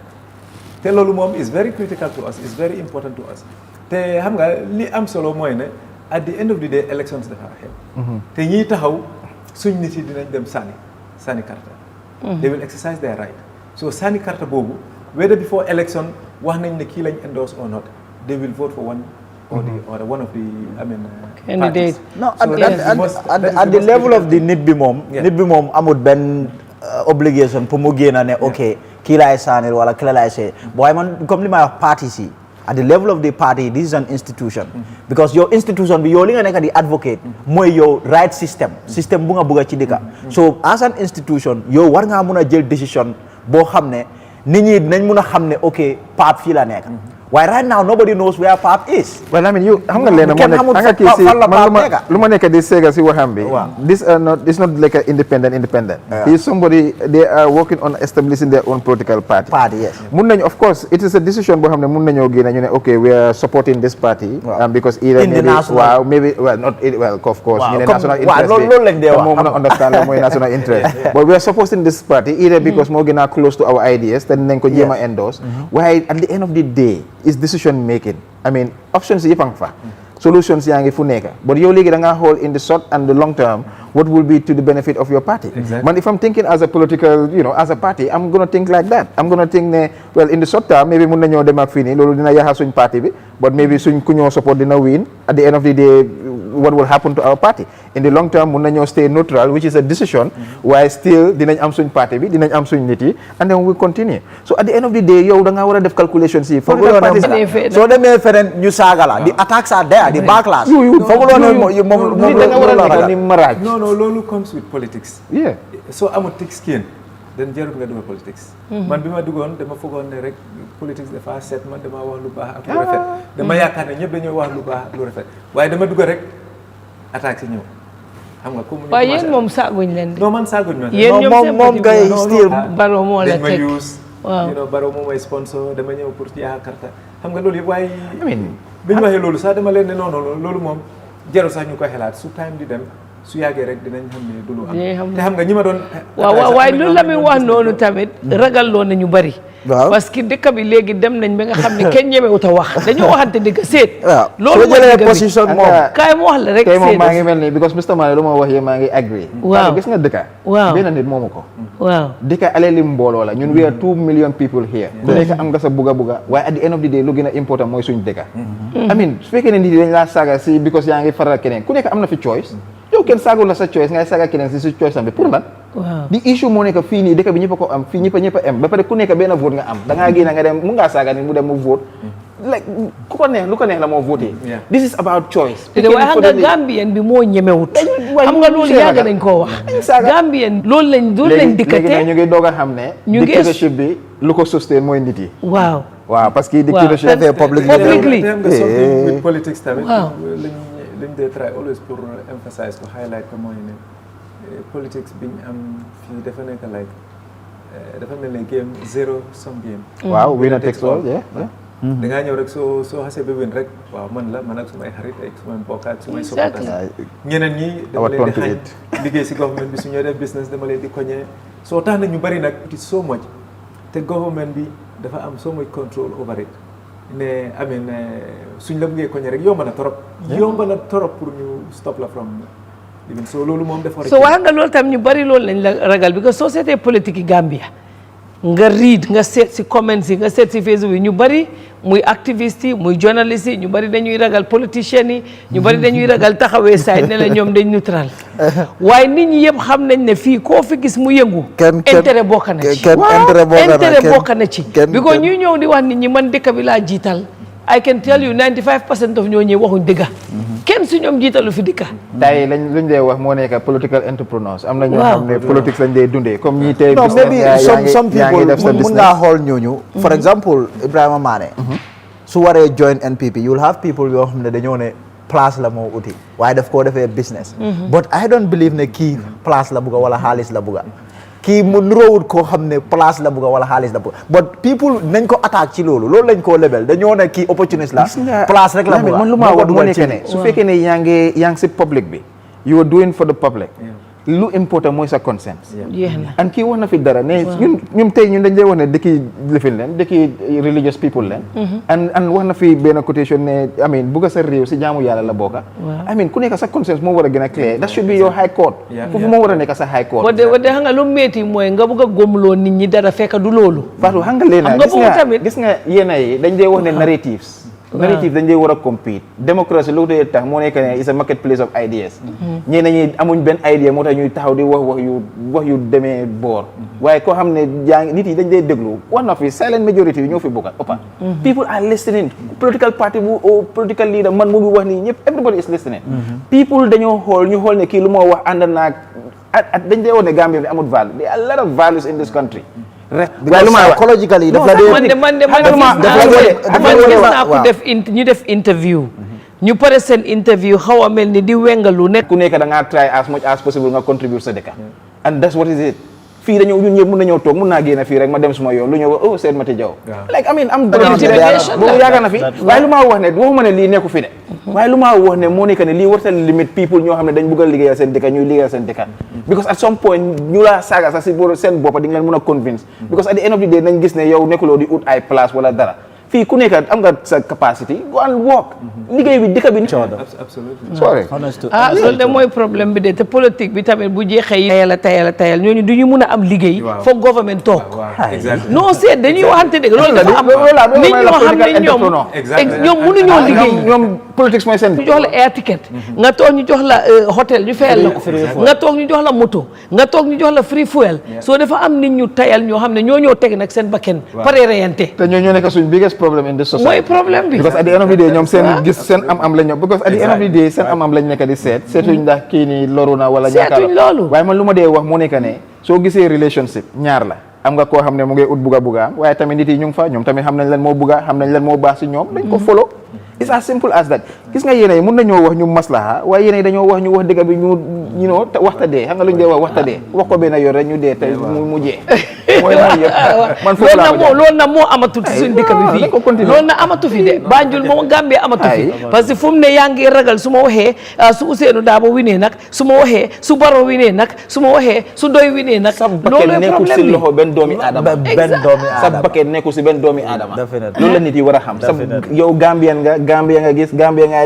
te loolu moom is very critical to us is very important to us te xam nga li am solo mooy ne at the end of the day elections dafa xew te ñiy taxaw suñ nit yi dinañ dem sànni carte they will exercise their right so sànni carte boobu whether before election wax nañ ne kii lañ endorse or not they will vote for one or the other one of the candidate no at the level of the nit bi moom amul benn obligation pour mu génn ne ok kii laay saanil wala kii laay see waaye man comme li may wax parti si at the level of the party this is an institution because your institution bi yow li nga nekk di advocate mooy yow right system bu nga bëgg ci dëkka so as an institution yow war ngaa mun a jël décision boo xam ne nit ñi dinañ mun a xam ne ok Pape fii la nekk waaye right now nobody knows where Pape is. well I mean you xam nga leen moo nekk kii si man lu ma nekk di seega si waxam bi this is not like an independent he is somebody they are working on establishing their own political party yes mun nañu of course it is a decision boo xam ne mun nañoo génne ñu ne ok we are supporting this party because either maybe of course ñu ne national interest loolu lañ dee wax moo mën a understand la mooy national interest but we are supporting this party either because moo gën a close to our ideas te nañ ko jéem a endorse waaye at the end of the day is decision making I mean options yëpp a ngi fa solutions yaa ngi fu nekk but yow léegi da ngaa xool in the short and the long term what will be to the benefit of your party man if I'm thinking as a political as a party I'm gonna think like that I'm gonna think ne well in the short term maybe mun nañoo dem ak fii nii loolu dina yaxal suñ parti bi but maybe suñ ku ñoo support dina win at the end of the day what will happen to our party in the long term mun nañoo stay neutral which is a decision waaye still dinañ am suñ parti bi dinañ am suñ nit yi and then we continue so at the end of the day yow da ngaa war a def calculations yi soo demee feneen ñu saaga la the attacks are there the backlash fooguloo ne moom da nga war a nekk ni maraaj no loolu comes with politics soo amul thick skin den jarul nga dugg politics man bi ma duggoon dama foogoon ne rek politics dafa set man dama wax lu baax ak lu rafet dama yaakaar ne ñëpp dañoo wax lu baax ak lu rafet waaye dama dugg rek attaque si ñëw xam nga comme waaye yéen moom saaguñ leen de non man saaguñ ma yéen ñoom moom ngay still Barrow moo la teg dañ ma use Barrow moom mooy sponsor dama ñëw pour ci yaa karta xam nga loolu yëpp waaye bi ñu waxee loolu sax dama leen ne non loolu moom jarul sax ñu koy xalaat su time di dem su yàggee rek dinañ xam ne du lu am te xam nga ñi ma doon waaw waaye loolu la muy wax noonu tamit ragal loo na ñu bari parce que dëkk bi léegi dem nañ ba nga xam ne kenn ñemewut a wax dañoo waxante dëgg seet loolu mooy dëgg position moom kaay ma wax la rek tey moom seet maa ngi mel ni because Mr Manneh lu ma wax yee maa ngi agree waaw gis nga dëkka benn nit moomu ko waaw dëkka alali mbooloo la ñun we are 2 million people here ku nekk am nga sa buga waaye at the end of the day lu gën a important mooy suñ dëkka I mean su fekkee ne nit yi dañ laa saaga si because yaa ngi faral keneen ku nekk am na fi choice yow kenn saagul la sa choice ngay saaga keneen si choice am bi pour lan di issue moo nekk fii nii dëkk bi ñëpp a ko am fii ñëpp a am ba pare ku nekk benn vote nga am da ngaa génn nga dem mu ngaa saaga ni mu dem mu vote like ku ko neex lu ko neex la moo voté this is about choice te waaye xam nga Gambien bi moo ñemewut xam nga loolu yàgg nañ koo wax Gambien loolu lañ dikkate léegi ñu ngi doog a xam ne dictatorship bi lu ko sustain mooy nit yi waaw parce que dictatorship publicly with politics tamit liñ dee try always pour emphasize ko highlight ko mooy ne politics biñ am fii dafa nekk like dafa mel ne game zero sum game waaw winner takes all da ngaa ñëw rek soo xasee ba win rek waaw man ak sumay xarit ak sumay mbokk ak sumay soxna ñeneen ñi dama leen di xañ liggéey si government bi su ñoo def business dama leen di koñee soo tax na ñu bari nag it so much te government bi dafa am so much control over it ne amin suñ la buggee koñe rek yomba na torop pour ñu stop la from even so loolu moom dafa so wax nga loolu tam ñu bari loolu lañ la ragal because société politique yi Gambia nga read nga seet si comments yi nga seet si Facebook yi ñu bari muy activiste yi muy journaliste yi ñu bari dañuy ragal politiciens yi ñu bari dañuy ragal taxawee side ne la ñoom dañ neutral waaye nit ñi yëpp xam nañ ne fii koo fi gis mu yëngu intérêt bokk na ci intérêt bokk na ci because ñuy ñëw di wax nit ñi man dëkk bi laa jiital I can tell you 95% of ñoo ñëw waxuñ dëgga kenn su ñoom jiitalu fi dikka tey luñ dee wax moo nekk political entrepreneurs am na ñoo xam ne politics lañ dee dundee comme ñi tey no maybe some people mun ngaa xool ñooñu for example Ebrima Manneh su waree join NPP you will have people yoo xam ne dañoo ne place la moo uti waaye daf koo defee business but I don't believe ne kii place la bugga wala xaalis la bugga kii mu nuroowut koo xam ne place la bugga wala xaalis la bugga but people nañ ko attaque ci loolu lañ koo lebel dañoo ne kii opportuniste la place rek la bugga man lu ma wax moo nekk ne su fekkee ne yaa ngi si public bi you are doing for the public lu important mooy sa consent and kii wax na fi dara ne ñun tey ñun dañ lay wax ne dëkki lifin leen dëkki religious people leen and wax na fi benn quotation ne I mean bugga sa réew si jaamu yàlla la bokka I mean ku nekk sa consent moo war a gën a clear that should be your high court foofu moo war a nekk sa high court wadde xam nga lu métti mooy nga bugg a góomloo nit ñi dara fekk du loolu Fatou xam nga leen gis nga yéena yi dañ dee wax ne narrative dañ dee war a compete démocratie lu dee tax moo nekk ne is a marketplace of ideas ñeneen ñi amuñ benn idea moo tax ñuy taxaw di wax yu demee boor waaye koo xam ne nit yi dañ dee déglu wax na fi silent majority yi ñoo fi bokkat ëppa people are listening political party bu political leader man mu ngi wax nii ñëpp everybody is listening people dañoo ñu xool ne kii lu moo wax ànd naag dañ dee wax ne Gambia bi amul value there are a lot of values in this country waaye lu ma wax psychologically daf la dee man gis naa ko def interview ñu pare seen interview xaw a mel ni di wengalu nekk ku nekk da ngaa try as much as possible nga contribute sa dëkk and that's what is it fii dañoo ñun ñëpp mun nañoo toog mun naa génn fii rek ma dem suma yoon lu ñëw oh Seyd Mati Jaw like I mean am boobu yaaga na fi waaye lu maa wax ne waxuma ne lii nekku fi de waaye lu maa wax ne moo nekk ne lii warta limit people ñoo xam ne dañ bëgg a liggéeyal seen dëkk ñuy liggéeyal seen dëkk because at some point ñu la saaga sax si seen boppa di nga leen mun a convince because at the end of the day nañ gis ne yow nekkuloo di ut ay place wala dara fii ku nekk am nga sa capacity go and work liggéey bi dëkk bi absolutely loolu de mooy problème bi de te politique bi tamit bu jeexee tayal ñooñu du ñu mun a am liggéey foog government toog non c'est dañuy waxante dëgg loolu dafa am nit ñoo xam ne ñoom mënuñoo liggéey ñoom politique mooy seen ñu jox la air ticket nga toog ñu jox la hôtel ñu fayal la ko nga toog ñu jox la moto nga toog ñu jox la free fuel soo dafa am nit ñu tayal ñoo xam ne ñoo teg nag seen bakken pare reyante te ñoo nekk suñ biggest problem in this society mooy problème bi because at the end of the day ñoom seen am lañ because at the end of the day seen am lañ nekk di seetuñ ndax kii nii loru na wala seetuñ loolu waaye man lu ma dee wax moo nekk ne soo gisee relationship ñaar la am nga koo xam ne mu ngi ut buga waaye tamit nit yi ñu ngi fa ñoom tamit xam nañ leen moo buga xam nañ leen moo baax si ñoom dañ ko follow it's as simple as that gis nga yéen mun nañoo wax ñu maslaha waaye yéen dañoo wax ñu wax dëgg bi ñu waxta dee xam nga lu ñu dee waxta dee wax ko benn yoon rek ñu dee tey mu jee mooy man foofu laa loolu na moo amatul ci suñu dëkk bi fii loolu na amatu fi de Banjul moom Gambie amatu fi parce que fu mu ne yaa ngi ragal su ma waxee su Ousseynou Dabo winee nag su ma waxee su Baro winee nag su ma waxee su Doy winee nag loolu nekkul si loxo benn doomi aadama sa bakket nekkul si benn doomi aadama loolu la nit yi war a xam sa yow Gambien nga gis Gambien nga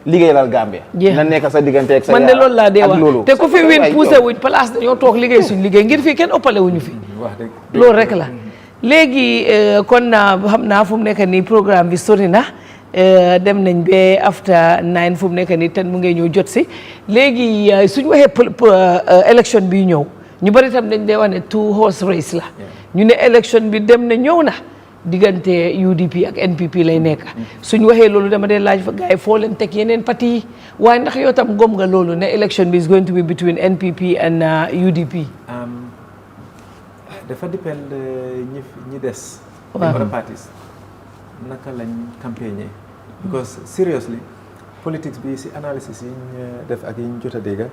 liggéeyal Gambia na nekk sa diggante ak sa man de loolu laa dee wax te ku fi win poussé wuñ place dañoo toog liggéey suñ liggéey ngir fii kenn ëppale wuñu fi loolu rek la léegi kon xam naa fu mu nekk nii programme bi sori na dem nañ ba after 9 fu mu nekk nii ten mu ngay ñëw jot si léegi suñ waxee élection bi ñëw ñu bari tam dañ dee wax ne 2 horse race la ñu ne élection bi dem na ñëw na diggante UDP ak NPP lay nekk suñ waxee loolu dama dee laaj fa gars yi foo leen teg yeneen parti yi waaye ndax yow tam gom nga loolu ne election bi is going to be between NPP and UDP. dafa dépend ñi des. other parties naka lañ campagne because seriously politics bi si analysis yi ñu def ak yi ñu jot a dégg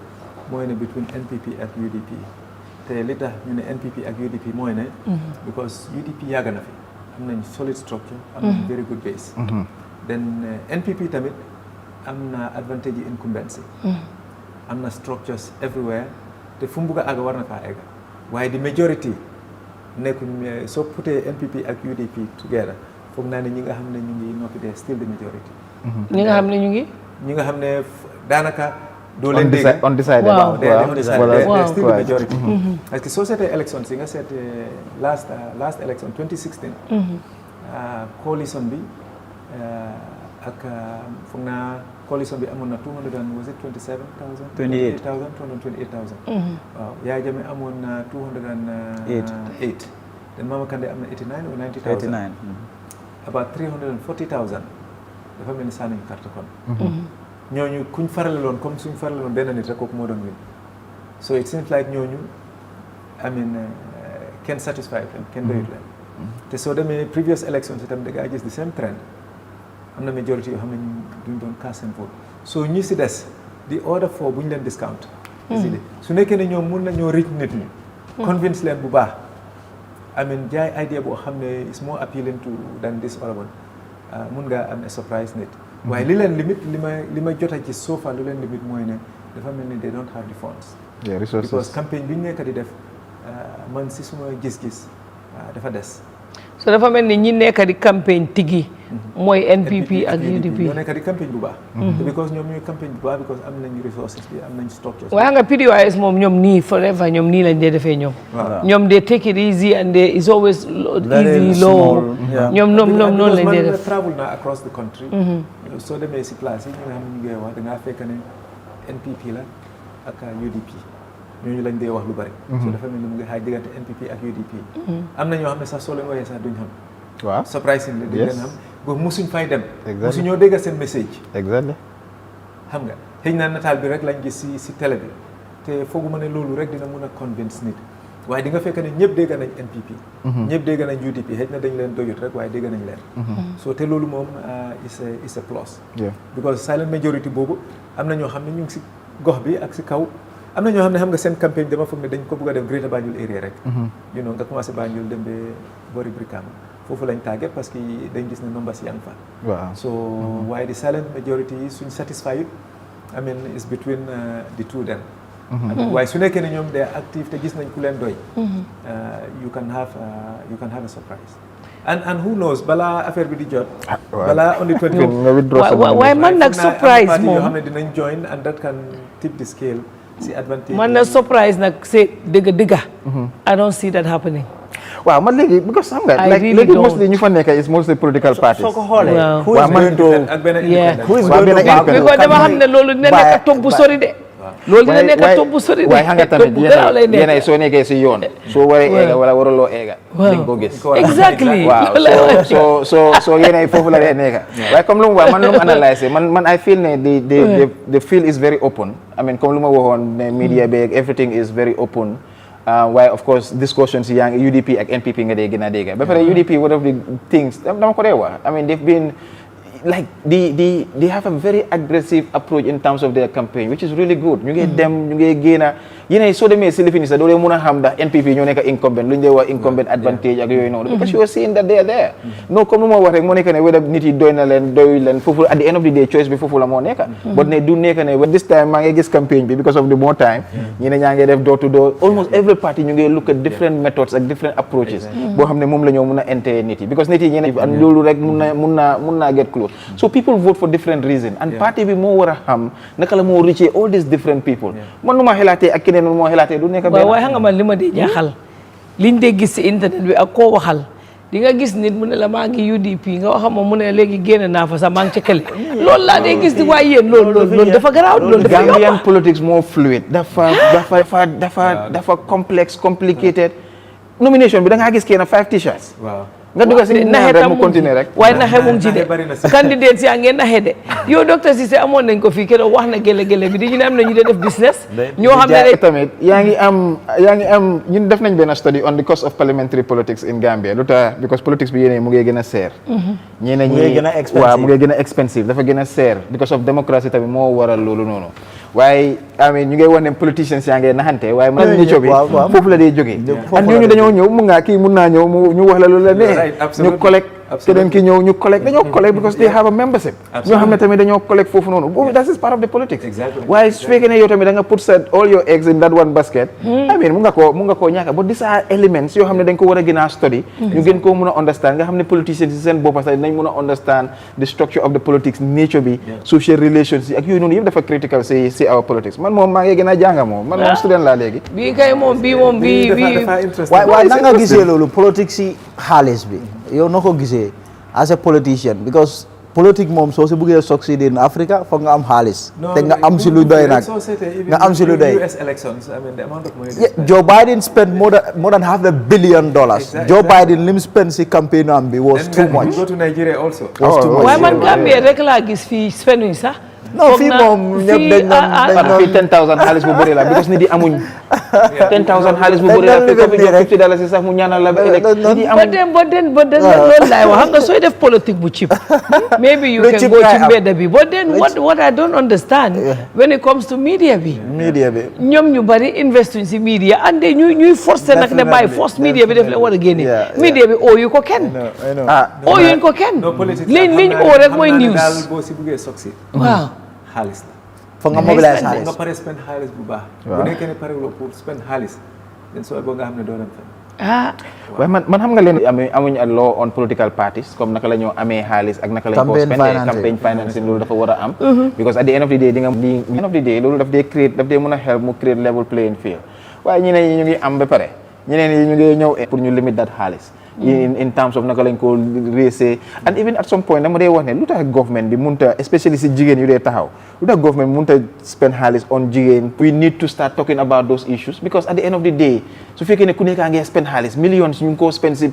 mooy ne between NPP ak UDP te li tax ñu ne NPP ak UDP mooy ne. because UDP yàgg na fi. am nañ solid structure am nañ very good base then NPP tamit am na advantage yi incumbency am na structures everywhere te fu mu bugg a àgg war na faa àgg waaye di majority nekkuñ soo putee NPP ak UDP together foog naa ne ñi nga xam ne ñu ngi noppi dee still the majority ñi nga xam ne ñi nga xam ne daanaka doo leen dégg undecided waaw still the majority parce que soo seetee élection si nga seetee last election 2016 coalition bi ak foog naa coalition bi amoon na 228,000 waaw Yaya Jammeh amoon na 208 then Mama Kandeh am na 89 or 90,000 about 340,000 dafa mel ni sànni ñu carte kon ñooñu kuñ faraleloon comme suñ faraleloon benn nit rek kooku moo doon win so it seems like ñooñu I mean kenn satisfied leen kenn doyut leen te soo demee previous elections itam da ngaa gis the same trend am na majority yoo xam ne duñ doon cast seen vote so ñi si des di order for bu ñu leen discount su nekkee ne ñoom mun nañoo reach nit ñi convince leen bu baax I mean jaay idea boo xam ne is more appealing to than this other one mun ngaa am a surprise nit waaye li leen limite li ma jot a gis so far lu leen limite mooy ne dafa mel ni they don't have the funds because campagne bi ñu nekk di def man si suma gis-gis dafa des so dafa mel ni ñi nekk di campagne tigi mooy NPP ak UDP ñoo nekk di campagne bu baax because ñoom ñooy campagne bu baax because am nañ resources bi am nañ structures waaye nga PDOIS moom ñoom nii forever ñoom nii lañ dee defee ñoom they take it easy and they is always easy low ñoom noonu lañ dee def travel na across the country soo demee si place yi ñi nga xam ne ñu ngi wax da ngaa fekk ne NPP la ak UDP ñooñu lañ dee wax lu bari so dafa mel ni mu ngi xaaj diggante NPP ak UDP am na ñoo xam ne sax soo leen waxee sax duñ xam waaw surprisingly duñ leen xam ba musuñ fay dem musuñoo dégg seen message exactly xam nga xëy na nataal bi rek lañ gis si télé bi te fooguma ne loolu rek dina mun a convince nit waaye di nga fekk ne ñëpp dégg nañ NPP ñëpp dégg nañ UDP xëy na dañ leen doyut rek waaye dégg nañ leen so te loolu moom is a plus because silent majority boobu am na ñoo xam ne ñu ngi si gox bi ak si kaw am na ñoo xam ne xam nga seen campagne dama foog ne dañ ko bëgg a def Greater Banjul area rek you know nga commencé Banjul dem ba boori Brikama foofu lañ target parce que dañ gis ne numbers yaa ngi fa so waaye di silent majority yi suñ satisfied I mean is between the two then waaye su nekkee ne ñoom de active te gis nañ ku leen doy you can have a surprise and who knows balaa affaire bi di jot balaa on the 20 waaye man nag surprise moom yoo xam ne dinañ join and that can tip the scale si advantage man na surprise nag c'est dëgg I don't see that happening waaw man léegi because xam nga like léegi mostly ñu fa nekk is mostly political parties soo ko xoolee ak benn independent because dama xam ne loolu dina nekk toog bu sori de loolu dina nekk toog bu sori de waaye xam nga tamit yéen soo nekkee si yoon soo waree eega wala waraloo eega dañ ko gis exactly waaw so yéen foofu la dee nekk waaye comme lu mu wax man lu mu analyse man I feel ne the field is very open I mean comme lu ma waxoon ne media beeg everything is very open waaye of course discussions yaa ngi UDP ak NPP nga dee gën a dégg ba pare UDP one of the things dama ko dee wax I mean they've been like they have a very aggressive approach in terms of their campaign, which is really good. ñu ngi dem ñu ngi génn yéen soo demee si lifini sax doo leen mën a xam ndax NPP ñoo nekk incumbent lu ñu dee wax incumbent advantage ak yooyu noonu because you are seeing that they are there. non comme nu ma wax rek moo nekk ne whether nit yi doy na leen doy leen foofu at the end of the day choice bi foofu la moo nekk. but ne du nekk ne this time maa ngi gis campaign bi because of the more time ñeneen ñaa ngi def door to door almost every party ñu ngi look at different methods ak different approaches boo xam ne moom la ñoo mën a ente nit yi because nit yi ñeneen and loolu rek mun naa get close so people vote for different reasons and party bi moo war a xam naka la moo reach all these different people man nu ma xelaatee ak keneen moo xelaatee du nekk benn waaye xam nga man li ma di jaaxal liñ dee gis si internet bi ak koo waxal di nga gis nit mu ne la maa ngi UDP nga wax ma mu ne léegi génn naa fa sax maa ngi ca kële loolu laa dee gis di waaye yéen loolu dafa garaaw loolu dafa yomb Gambian politics moo fluid dafa complex complicated nomination bi da ngaa gis kenn 5 t-shirts nga dugal si naxe rek mu continuer rek waaye naxe mu ngi ci de candidate yaa ngeen naxe de yow docteur Cissé amoon nañ ko fii keroog wax na gele bi di ñu ne am na ñu def business ñoo xam ne rek tamit yaa ngi am ñun def nañ benn study on the cost of parliamentary politics in Gambia lu tax because politics bi yéene mu ngi gën a seer ñeneen ñi waaw mu ngi gën a expensive dafa gën a seer because of democracy tamit moo waral loolu noonu waaye amiin ñu ngi wax ne politicians yaa ngi naxante waaye man ñu cobi foofu la dee jógee ak ñooñu dañoo ñëw mun ngaa kii mun naa ñëw ñu wax la lu la nee ñu collect keneen ki ñëw ñu collect dañoo collect because they have a membership ñoo xam ne tamit dañoo collect foofu noonu boobu that is part of the politics waaye su fekkee ne yow tamit da nga put all your eggs in that one basket amiin mun nga koo ñàkk but these are elements yoo xam ne dañ ko war a gën a study ñu gën koo mun a understand nga xam ne politicians yi seen boppa sax dinañ mun a understand the structure of the politics nature bi social relations yi ak yooyu noonu yëpp dafa critical si our politics man moom maa ngi gën a jànga moom man moom student laa léegi bii kay moom bii waaye na nga gisee loolu politique si xaalis bi yow noo ko gisee as a politician because politique moom soo si bëggee succeed in Africa foog nga am xaalis te nga am si lu doy nag nga am si lu doy Joe Biden spent more than $500 billion Joe Biden lim spend si campaign am bi was too much waaye man Gambia rek laa gis fii spenduñ sax non fii moom ñëpp dañ fii 10,000 xaalis bu bëri la because nit yi amuñ 10,000 xaalis bu bëri la fekk fi jox $50 sax mu ñaanal la ba ëllëg nit yi amuñ but then loolu laay wax xam nga sooy def politique bu cheap maybe you can go ci mbedda bi but then what I don't understand when it comes to media bi ñoom ñu bari investuñ si media ande ñuy forcer nag ne bàyyi force media bi def la war a génne media bi ooyu ko kenn ooyuñ ko kenn liñ oo rek mooy news waaw xaalis la foog nga mobiliser xaalis nga pare spend xaalis bu baax bu nekkee ne pare pour spend xaalis den soo boo nga xam ne doo dem fenn waaye man xam nga leen amuñ a law on political parties comme naka la ñoo amee xaalis ak naka la ñu ko spendee campaign financing loolu dafa war a am because at the end of the day loolu daf dee mën a help mu create level playing field waaye ñeneen yi ñu ngi am ba pare ñeneen yi ñu ngi ñëw pour ñu limit that xaalis in terms of naka lañ ko réesee and even at some point dama dee wax ne lu tax government bi munta especially si jigéen yu dee taxaw lu tax government bi munta spend xaalis on jigéen we need to start talking about those issues because at the end of the day su fekkee ne ku nekkaa ngee spend xaalis millions ñu ngi koo spend si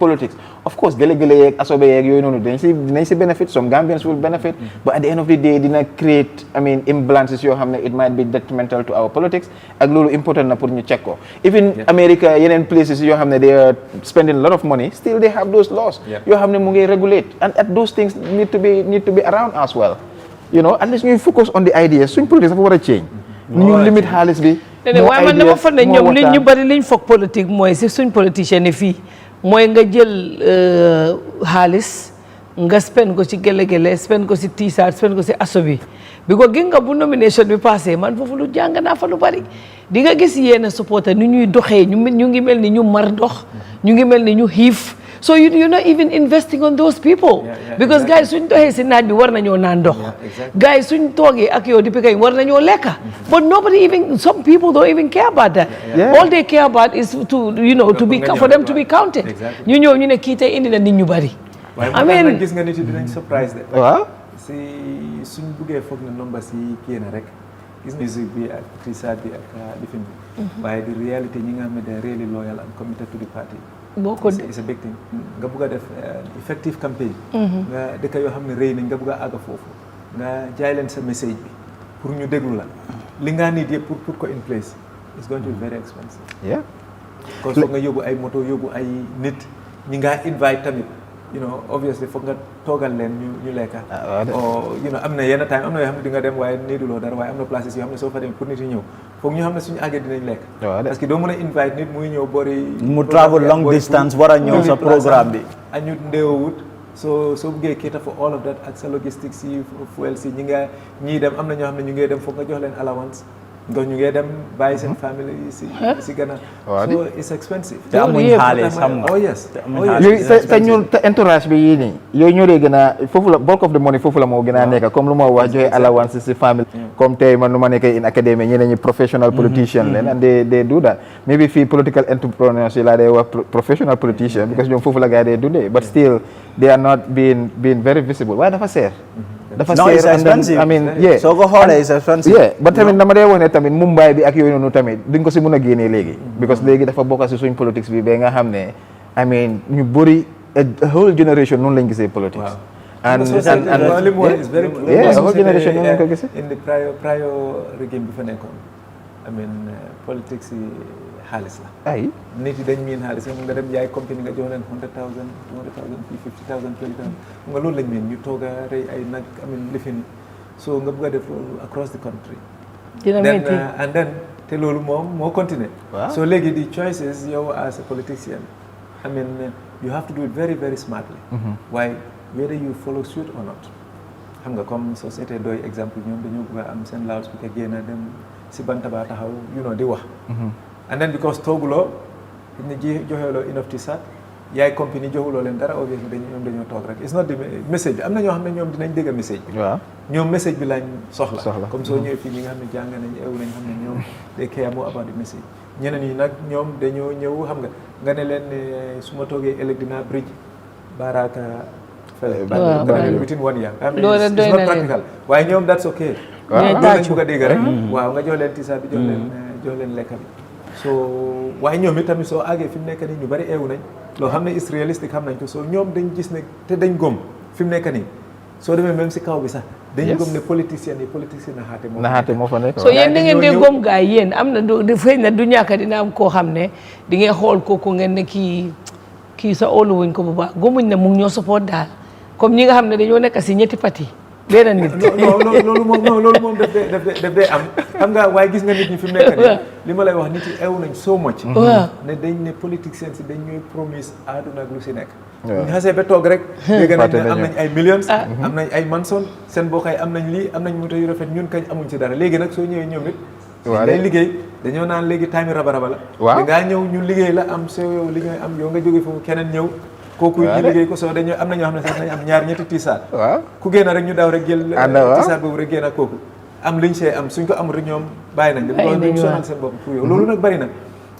politics of course gële-gële yeeg asobe yeeg yooyu noonu dinañ si benefit some Gambians will benefit but at the end of the day dina create imbalances yoo xam ne it might be detrimental to our politics ak loolu important na pour ñu check ko even America yeneen places yoo xam ne they are spending a lot of money still they have those laws yoo xam ne mu ngi regulate and those things need to be around as well you know at least ñuy focus on the ideas suñ politics dafa war a change ñu limit xaalis bi waaye man dama foog ne ñoom li ñu bari liñ foog politique mooy si suñ politicien yi fii mooy nga jël xaalis nga spend ko ci gele-gele spend ko ci t-shirt spend ko ci aso bi ko gis nga bu nomination bi passé man foofu lu jàng naa fa lu bari di nga gis yenn supporter ni ñuy doxee ñu ngi mel ni ñu mar dox ñu ngi mel ni ñu xiif so you're not even investing on those people because guys suñ doxee si naaj bi war nañoo naan ndox guys suñ toogee ak yow depuis kay war nañoo lekka but nobody even some people don't even care about that all they care about is for them to be counted ñu ñëw ñu ne kii tey indi na nit ñu bari waaye gis nga nit yi dinañ surprise de waaw si suñ buggee foog na nomba si kii na rek gis nga musique bi ak t-shirt bi ak lifin bi waaye di réalité ñi nga xam ne they really loyal and committed to the party it's a big thing nga bugg a def effective campaign nga dëkk yoo xam ne rëy nañ nga bugg a àgg foofu nga jaay leen sa message bi pour ñu déglu la li nga need yëpp pour put ko in place it's going to be very expensive parce que nga yóbbu ay moto yóbbu ay nit ñi ngaa invite tamit you know obviously foog nga toogal leen ñu lekka or you know am na yenn time am na yoo xam ne di nga dem waaye needuloo dara waaye am na places yoo xam ne soo fa dem pour nit yi ñëw foog ñu xam ne suñu àggee dinañ lekk parce que doo mën a invite nit muy ñëw bori mu travel long distance war a ñëw sa programme bi añu ndeewut soo buggee cater for all of that ak sa logistics yi fuel si ñii dem am na ñoo xam ne ñu ngee dem foog nga jox leen allowance nga ñu ngee dem bàyyi seen famille si gannaaw so it's expensive te amuñ xaalis xam nga oh yes yooyu te ñun te entourage bi yii nii yooyu ñoo dee gën a foofu la bulk of the money foofu la moo gën a nekk comme lu ma wax joxe allowance si famille comme tey man nu ma nekkee in académie ñeneen ñi professional politician leen and they do that maybe fii political entrepreneurs yi laa dee wax professional politician because ñoom foofu la gars yi dee dundee but still they are not being very visible waaye dafa seer dafa it's expensive. I mean yeah soo ko xoolee it's expensive yeah but tamit dama dee wax ne tamit Mumbai bi ak yooyu noonu tamit di nga ko si mën a génnee léegi because léegi dafa bokk si suñ politics bi ba nga xam ne I mean ñu bëri a whole generation noonu lañ gisee politics and li mu wax is very yeah a whole generation noonu lañ ko gisee in the prior regime bi fa nekkoon I mean politics yi xaalis la ay nit yi dañ miin xaalis nga dem yaay compagnie nga jox leen 100,000 200,000 50,000 20,000 nga loolu lañ miin ñu toog a rey ay nag amin lifin so nga bëgg a def loolu across the country and then te loolu moom moo continuer so léegi the choices yow as a politician I mean you have to do it very very smartly why whether you follow suit or not xam nga comme société doy exemple ñoom dañoo bëgg a am seen loudspeaker génn dem si bantaba taxaw you know di wax and then because tooguloo ñu joxeeloo enough t-shirt yaay compagnie joxuloo leen dara obviously ñoom dañoo toog rek it's not the message bi am na ñoo xam ne ñoom dinañ dégg message bi ñoom message bi lañ soxla comme soo ñëwee fii ñi nga xam ne jàng nañ eew nañ xam ne ñoom they care more about the message ñeneen ñi nag ñoom dañoo ñëw xam nga ne leen su ma toogee ëllëg dinaa bridge baraka fële within 1 year it's not practical waaye ñoom that's okay loolu lañ bëgg a dégg rek waaw nga jox leen t-shirt bi jox leen lekka bi so waaye ñoom itamit soo àggee fi mu nekk nii ñu bari eewu nañ loo xam ne is réalistique xam nañ ko soo ñoom dañ gis ne te dañ gom fi mu nekk nii soo demee même si kaw bi sax dañ gom ne politicien naxaate moo fa nekk so yéen da ngeen dee gom gaay yéen am na du xëy na du ñàkk dina am koo xam ne di ngeen xool kooku ngeen ne kii sa óoluwuñ ko bu baax gomuñ ne mu ngi ñoo support daal comme ñi nga xam ne dañoo nekk si ñetti parti benn nit loolu moom daf dee am xam nga waaye gis nga nit ñi fi mu nekk nii li ma lay wax nit yi ew nañ so much ne dañ ne politiciens si dañ ñuy promise àdduna ak lu si nekk ñu xasee ba toog rek dégg nañ ne am nañ ay millions am nañ ay manson seen bokk ay am nañ lii am nañ moto yu rafet ñun kañ amuñ si dara léegi nag soo ñëwee ñoom it day liggéey dañoo naan léegi time raba la da ngaa ñëw ñu liggéey la am soo yow li ñooy am yow nga jógee foofu keneen ñëw kooku ñu liggéey ko soo dañoo am na ñoo xam ne sax nañ am ñaar ñetti tisaat ku génn rek ñu daw rek jël tisaat boobu rek génn ak kooku am liñ see am suñ ko amul rek ñoom bàyyi nañ loolu dañ sonal seen bopp pour yow loolu nag bari na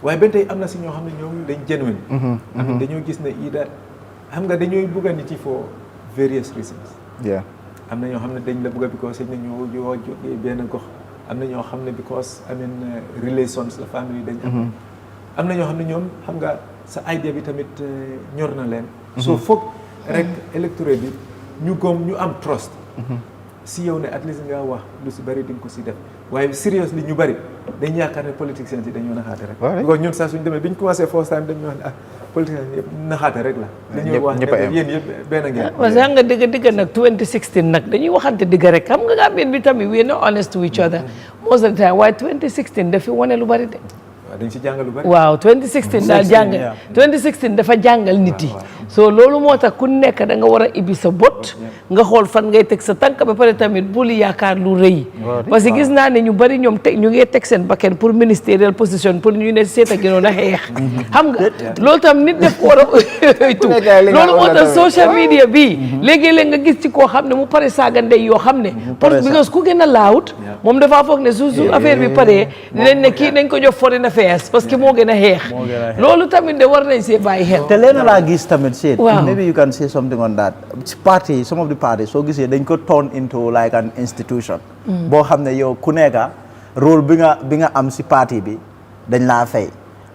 waaye benn tey am na si ñoo xam ne ñoom dañ genuine am dañoo gis ne ida xam nga dañooy bugg a nit yi for various reasons am na ñoo xam ne dañ la bugg a because na ñoo jógee benn gox am na ñoo xam ne because relations la famille dañ am na ñoo xam ne ñoom xam nga sa idea bi tamit ñor na leen soo foog rek électorat bi ñu gom ñu am trust si yow ne at least nga wax lu si bari di nga ko si def waaye seriously ñu bari dañ yaakaar ne politiciens yi dañoo naxaate rek because ñun sax suñu demee bi ñu commencé first time dañu wax ne politiciens yëpp naxaate rek la dañuy wax ne yéen yëpp benn ngeen parce que nga dëgg nag 2016 nag dañuy waxante dëgg rek xam nga Gambien bi tamit we are not honest to each other most of the time waaye 2016 dafi wane lu bari de dañ si jàngal lu bari waaw 2016 daal jàngal 2016 dafa jàngal nit yi so loolu moo tax ku nekk da nga war a ibbi sa bot nga xool fan ngay teg sa tànk ba pare tamit bul yaakaar lu rëy parce que gis naa ne ñu bari ñoom teg ñu ngi teg seen bakkan pour ministériel position pour ñu ne seet a gënoon a xeex xam nga loolu tam nit def ko war a oytu loolu moo tax social media bi léegi-léeg nga gis ci koo xam ne mu pare saaga ndey yoo xam ne parce que ku gën a laawut moom dafa foog ne su affaire bi paree dinañ ne kii nañ ko jox foreign affairs parce que moo gën a xeex loolu tamit de war nañ see bàyyi xel te leen laa gis tamit Said maybe you can say something on that party some of the parties soo gisee dañ ko turn into like an institution boo xam ne yow ku nekka rôle bi nga am si party bi dañ laa fay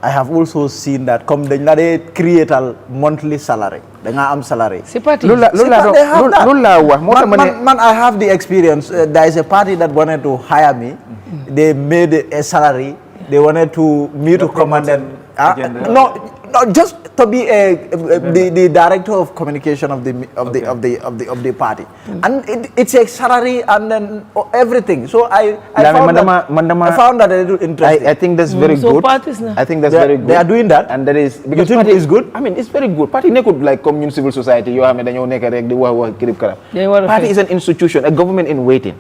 I have also seen that comme dañ la dee creatal monthly salary da ngaa am salary si party loolu laa wax moo tax man I have the experience there is a party that wanted to hire me they made a salary they wanted to me to command them just to be the director of communication of the party, and it's a salary and then everything. So I found that a little interesting. I think that's very good. I think that's very good. They are doing that, and that is because party is good. I mean, it's very good. Party nekkul like comme ñun civil society yoo xam ne dañoo nekk rek di wax kirib karab. Party is an institution, a government in waiting.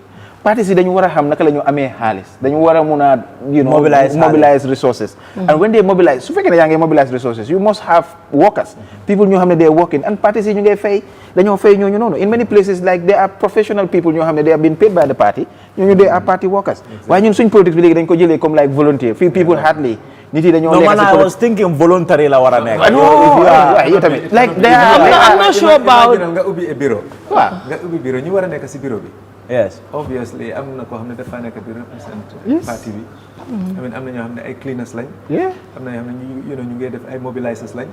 Parties yi dañu war a xam naka la ñu amee xaalis dañu war a mun a mobilize resources and when they mobilize su fekkee ne yaa ngi mobilize resources you must have workers people ñoo xam ne they are working and parties yi ñu ngay fay dañoo fay ñooñu noonu in many places like there are professional people ñoo xam ne they are being paid by the party ñooñu they are party workers waaye ñun suñ politics bi léegi dañ ko jëlee comme like volunteer few people hardly nit yi dañoo lekk si I was thinking voluntary la war a nekk. yow tamit like I'm not sure about nga ubbi bureau waaw nga ubbi bureau ñu war a nekk si bureau bi yes obviously am na koo xam ne dafa nekk di represent parti bi I mean am na ñoo xam ne ay cleaners lañ am na ñoo xam ne ñu ngi def ay mobilizers lañ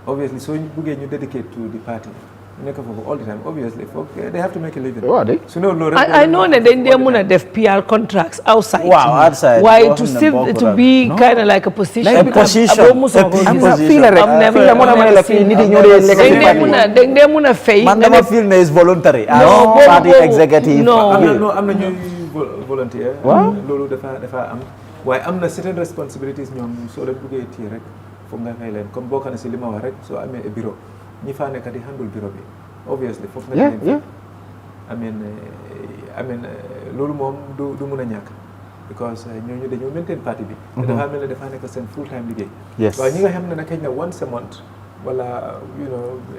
obviously soo buggee ñu dedicate to the party nekk foofu all the time obviously they have to make a living su ne loolu I know ne dañ dee mën a def PR contracts outside outside why to still to be kind of like a position fii la rek fii la moo tax ma ne la fii nit yi ñoo dee lekk ci parti dañ dee mën a fay man dama feel ne is voluntary party executive am na ñuy volunteer loolu dafa am waaye am na certain responsibilities ñoom soo leen buggee téye rek foog nga fay leen comme bokk na si li ma wax rek soo amee bureau ñi faa nekk di handle bureau bi obviously foog nga leen amen loolu moom du mun a ñàkk because ñooñu dañoo maintain parti bi te dafa mel ne dafa nekk seen full time liggéey waaye ñi nga xam ne nag xëy na once a month wala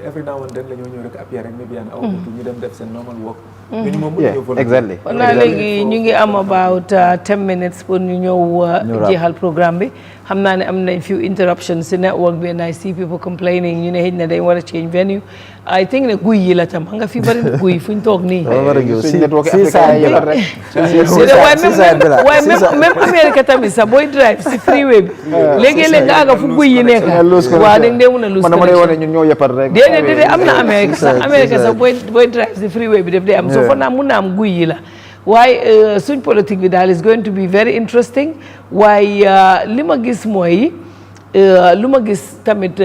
every now and then la ñoo ñëw rek appear rek maybe an hour ñu dem def seen normal work ñu moom mën nañu exactly kon naa léegi ñu ngi am about 10 minutes pour ñu ñëw jeexal programme bi xam naa ne am nañ few interruptions si network bi and I see people complaining ñu ne xëy na dañ war a change venue I think ne guy yi la tam xam nga fi bari na guy fuñ toog nii waaye même America tamit sax booy drive si freeway bi léegi-léeg nga àgga fu guy yi nekk waaw dañ dee mën a lose déedéet am na America sax booy drive si freeway bi def dee am so fa naa mun na am guy yi la waaye suñ politique bi daal is going to be very interesting waaye li ma gis mooy lu ma gis tamit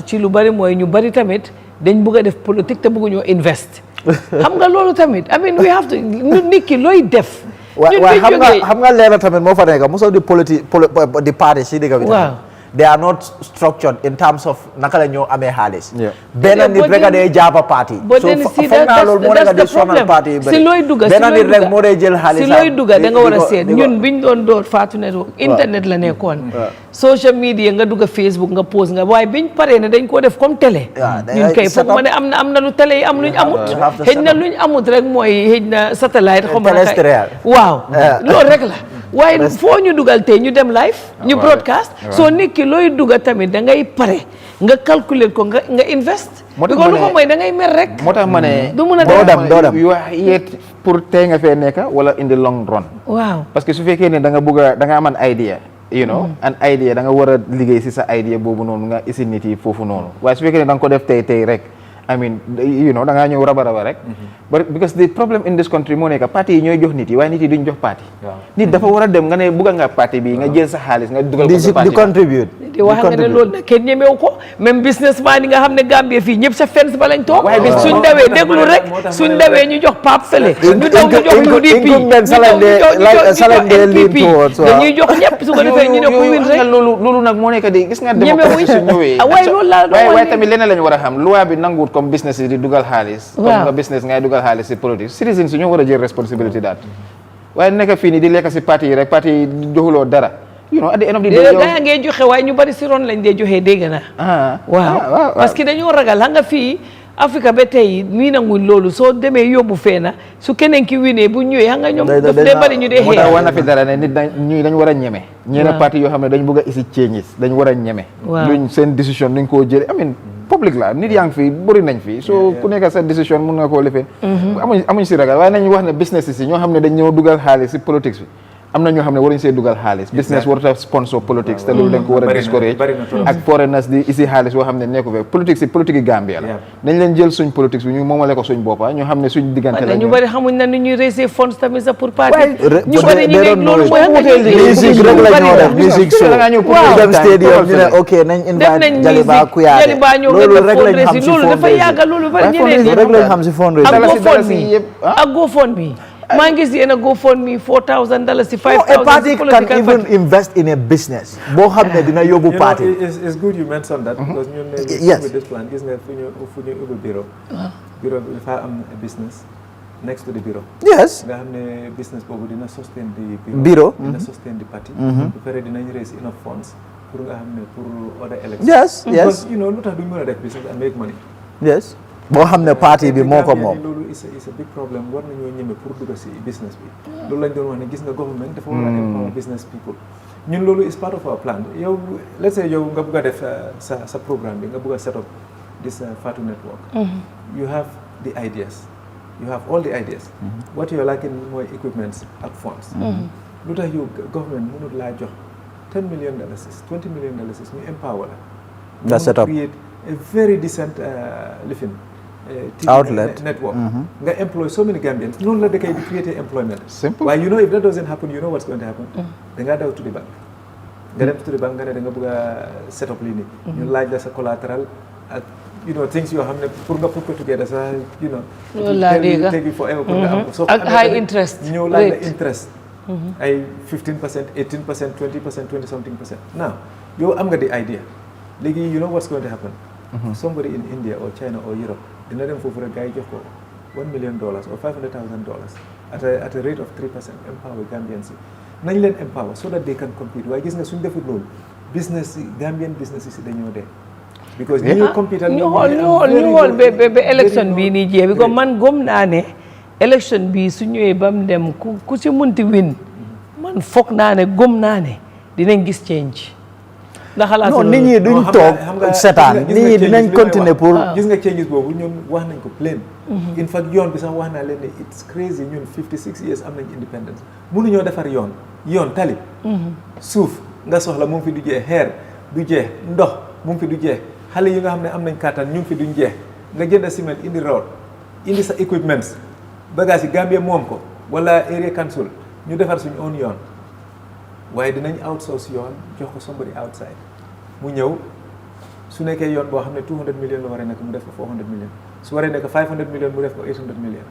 ci lu bari mooy ñu bari tamit dañ bëgg a def politique te bëgg ñoo invest xam nga loolu tamit I mean we have to nit ki looy def waaye xam nga leer tamit moo fa nekk most of the parties si dëkk bi they are not structured in terms of naka la ñoo amee xaalis benn nit rek a dee jaaba parti so foog naa loolu moo nekk di sonal parti yi si looy dugga benn nit rek moo dee jël xaalis si looy dugga da nga war a seet ñun biñ doon door Fatu Network internet la nekkoon social media nga dugga Facebook nga post nga waaye biñ paree ne dañ koo def comme télé ñun kay foog ma ne am na lu télé yi am luñ amut xëj na luñ amut rek mooy xëj na satellite xaw ma waaw loolu rek la waaye foo ñu dugal tey ñu dem live ñu broadcast soo nit ki looy duga tamit da ngay pare nga calculer ko nga invest because lu ko mooy da ngay mer rek moo tax ma ne du mun a doo dem yu wax yet pour tey nga fee nekk wala in the long run waaw parce que su fekkee ne da nga bëgg a da nga am an idea an idea da nga war a liggéey si sa idea boobu noonu nga isi nit yi foofu noonu waaye su fekkee ne da nga ko def tey rek I mean da ngaa ñëw raba rek but because the problem in this country moo nekk parti yi ñooy jox nit yi waaye nit yi duñ jox parti nit dafa war a dem nga ne bugga nga parti bi nga jël sa xaalis nga dugal ko sa parti di contribute di wax nga ne loolu nag kenn ñemewu ko même businessman yi nga xam ne Gambie fii ñëpp sa fence ba lañ toog suñ dawee déglu rek suñ dawee ñu jox Pape Fele ñu daw ñu jox UDP dañuy jox ñëpp su ko defee ñu ne ku win rek loolu nag moo nekk di gis nga démocratie su ñëwee waaye tamit leneen lañu war a xam loi bi nanguwut comme business yi di dugal xaalis comme nga business ngay dugal xaalis si politique citizens yi ñoo war a jël responsabilité daat waaye nekk fii nii di lekk si parti yi rek parti yi joxuloo dara at the end of the day gaa ngay joxe waaye ñu bari si ron lañ dee joxee dégg naa waaw parce que dañoo ragal xam nga fii Afrique ba tey mii nanguñ loolu soo demee yóbbu fee na su keneen ki winee bu ñëwee xam nga ñoom daf dee bari ñu dee xeex war na fi dara ne nit ñi dañ war a ñeme ñeneen parti yoo xam ne dañ bëgg a isi changes dañ war a ñeme luñ seen décision luñ koo jële amin public la nit yaa ngi fi bëri nañ fi so ku nekk sa décision mun nga koo lifee amuñ si ragal waaye nañ wax ne business si ñoo xam ne dañ ñëw dugal xaalis si politique bi am na ñoo xam ne waruñu see dugal xaalis business warut a sponsor politics te loolu dañ ko war a discourage ak foreigners di isi xaalis boo xam ne nekku fe politique si politique yi Gambia la nañ leen jël suñ politique bi ñu moomale ko suñ boppa ñu xam ne suñ diggante la ñu bari xamuñ na ni ñuy raise funds tamit sax pour parti ñu bari ñu ne loolu mooy musique rek la ñoo def musique show dem stadium ñu ne ok nañ invite Jaliba Kuyaate loolu rek lañ xam si loolu dafa yàgg loolu bari ñeneen ñi rek lañ xam si fundraising ak GoFundMe maa ngi gis yéen a GoFundMe $4,000 si $5,000. A party can even invest in a business. boo xam ne dina yóbbu party. It's good you mentioned that. because ñun yes with this plan gis nga fu ñu ubbi bureau. bureau bi dafa am business next to the bureau. yes nga xam ne business boobu dina sustain the bureau. dina sustain the party. ba pare dinañ raise enough funds pour nga xam ne pour other elections. yes yes because you know lu tax duñ mën a def business and make money. yes boo xam ne parti bi moo ko moom. loolu is a big problem war nañoo ñeme pour dugg si business bi. loolu lañ doon wax ne gis nga government dafa war a empower business people. ñun loolu is part of our plan yow let's say yow nga bëgg a def sa programme bi nga bëgg a set up this Fatu network. you have the ideas. you have all the ideas. what you are lacking mooy equipments ak funds. lu tax yow government mënul laa jox $10 million $20 million ñu empower la. nga set up create a very decent living. outlet network. nga employ so many Gambians noonu la dëkkay di create employment. simple waaye you know if that doesn't happen you know what's going to happen. da ngaa daw to the bank. nga dem to the bank nga ne da nga bëgg a set up lii nii. ñu laaj la sa collateral ak you know things yoo xam ne pour nga put ko together sa you know. loolu laa dégg take forever pour nga am ko. ak high interest ñëw laaj la interest. ay 15% 18% 20% 20 something percent. now yow am nga di idea léegi you know what's going to happen. somebody in India or China or Europe dina dem foofu rek gars yi jox ko $1 million or $500,000 at a rate of 3% empower Gambians yi nañ leen empower so that they can compete waaye gis nga suñ defut loolu business yi Gambian business yi si dañoo dee. because ñu compete ak ñu xool ba élection bii nii jeex bi ko man gëm naa ne élection bii su ñëwee ba mu dem ku si munti win man foog naa ne gëm naa ne dinañ gis change. non nit ñi duñ toog seetaan nit ñi dinañ continuer pour. gis nga changes boobu ñun wax nañ ko plain. in fact yoon bi sax wax naa leen ne it's crazy ñun 56 years am nañ independence mënuñoo defar yoon tali. suuf nga soxla mu ngi fi du jeex xeer du jeex ndox mu ngi fi du jeex xale yi nga xam ne am nañ kàttan ñu ngi fi duñ jeex nga jënd ciment indi road indi sa equipments bagage yi Gambia moom ko wala area council ñu defar suñu own yoon waaye dinañ outsource yoon jox ko somebody outside mu ñëw su nekkee yoon boo xam ne 200 million la war a nekk mu def ko 400 million su waree nekk 500 million mu def ko 800 million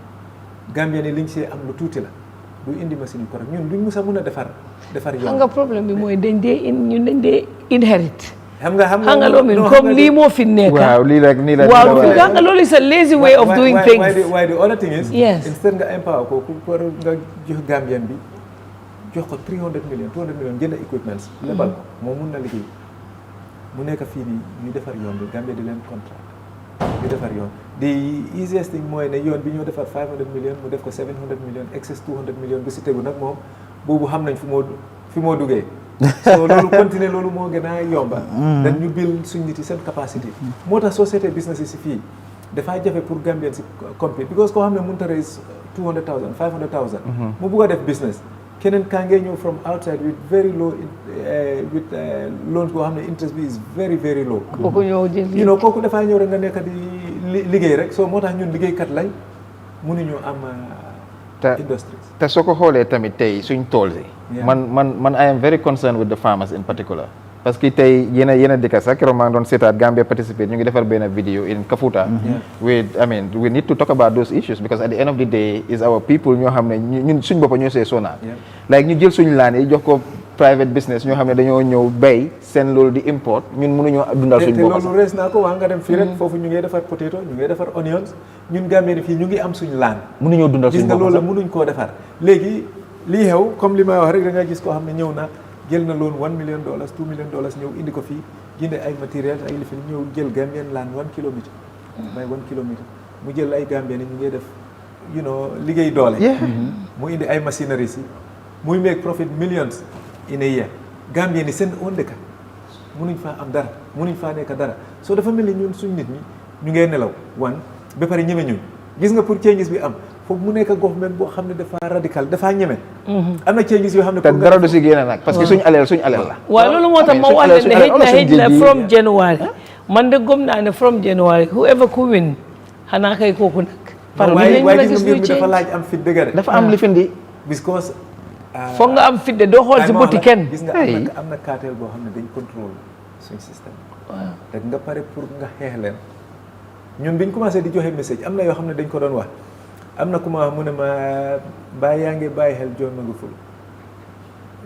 Gambia ni liñ see am lu tuuti la du indi machine yu correct ñun duñ mës a mën a defar yoon. xam nga problème bi mooy dañ dee inherit. xam nga loo mel comme lii moo fi nekk. waaw lii rek nii la. waaw xam nga loolu is a lazy way of doing things. waaye the other thing is. yes instead nga empower ko pour nga jox Gambian bi jox ko 300 million 200 million jënd equipments. lebal ko moom mun na liggéey mu nekk fii nii ñu defar yoon bi Gambia di leen contract ñu defar yoon. the easiest thing mooy ne yoon bi ñoo defar 500 million mu def ko 700 million excess 200 million bu si tegu nag moom boobu xam nañ fi moo duggee. so loolu continuer loolu moo gën a yomba. dañ ñu build suñ nit yi seen capacité. moo tax société business yi si fii dafaa jafe pour Gambien si compete because koo xam ne mënut a raise 200,000 500,000. mu bugg a def business. keneen kaa ngee ñëw from outside with very low loans boo xam ne interest bi is very very low. kooku ñëw jël you know kooku dafaa ñëw rek nga nekk di liggéey rek so moo tax ñun liggéeykat lañ mënuñoo am. industries te soo ko xoolee tamit tey suñ tool si. man I am very concerned with the farmers in particular. parce que tey yéen a dëkk sax keroog maa ngi doon seetaat Gambia participate ñu ngi defar benn video in Kafuta. we need to talk about those issues because at the end of the day is our people ñoo xam ne ñun suñ boppa ñoo see sonal. like ñu jël suñu laan yi jox ko private business ñoo xam ne dañoo ñëw bay seen loolu di import ñun mënuñoo dundal suñu bopp. te loolu rees naa ko wax nga dem fii rek foofu ñu ngi defar potato ñu ngi defar onions ñun Gambie ni fii ñu ngi am suñu laan. mënuñoo dundal suñu bopp gis nga loolu mënuñ koo defar léegi lii xew comme li may wax rek da nga gis koo xam ne ñëw na jël na loon $1 million $2 million ñëw indi ko fii jënde ay matériel ay lifin ñëw jël Gambien laan 1 kilomètre by 1 kilomètre mu jël ay Gambien ñu ngi def liggéey doole mu indi ay machineries yi muy make profit millions in a year Gambien ni seen own dëkk mënuñ faa am dara mënuñ faa nekk dara soo dafa mel ni ñun suñ nit ñi ñu ngee nelaw ba pare ñeme ñun gis nga pour changes bi am foog mu nekk government boo xam ne dafa radical dafa ñeme. am na changes yoo xam ne. te dara du si génn nag parce que suñu alal la. waaw loolu moo tax ma wax leen ne xëj na from January man de gëm naa ne from January whoever ku win xanaa kay kooku nag. par waaye gis nga mbir mi dafa laaj am fit dëgg de. dafa am li fi di. because. foog nga am fit de doo xool si bëti kenn. gis nga am na cartel boo xam ne dañ contrôle suñu système. waaw te nga pare pour nga xeex leen. ñun biñ commencé di joxe message am na yoo xam ne dañ ko doon wax am na ku ma wax mu ne ma bàyyi yaa ngi bàyyi xel John Magufuli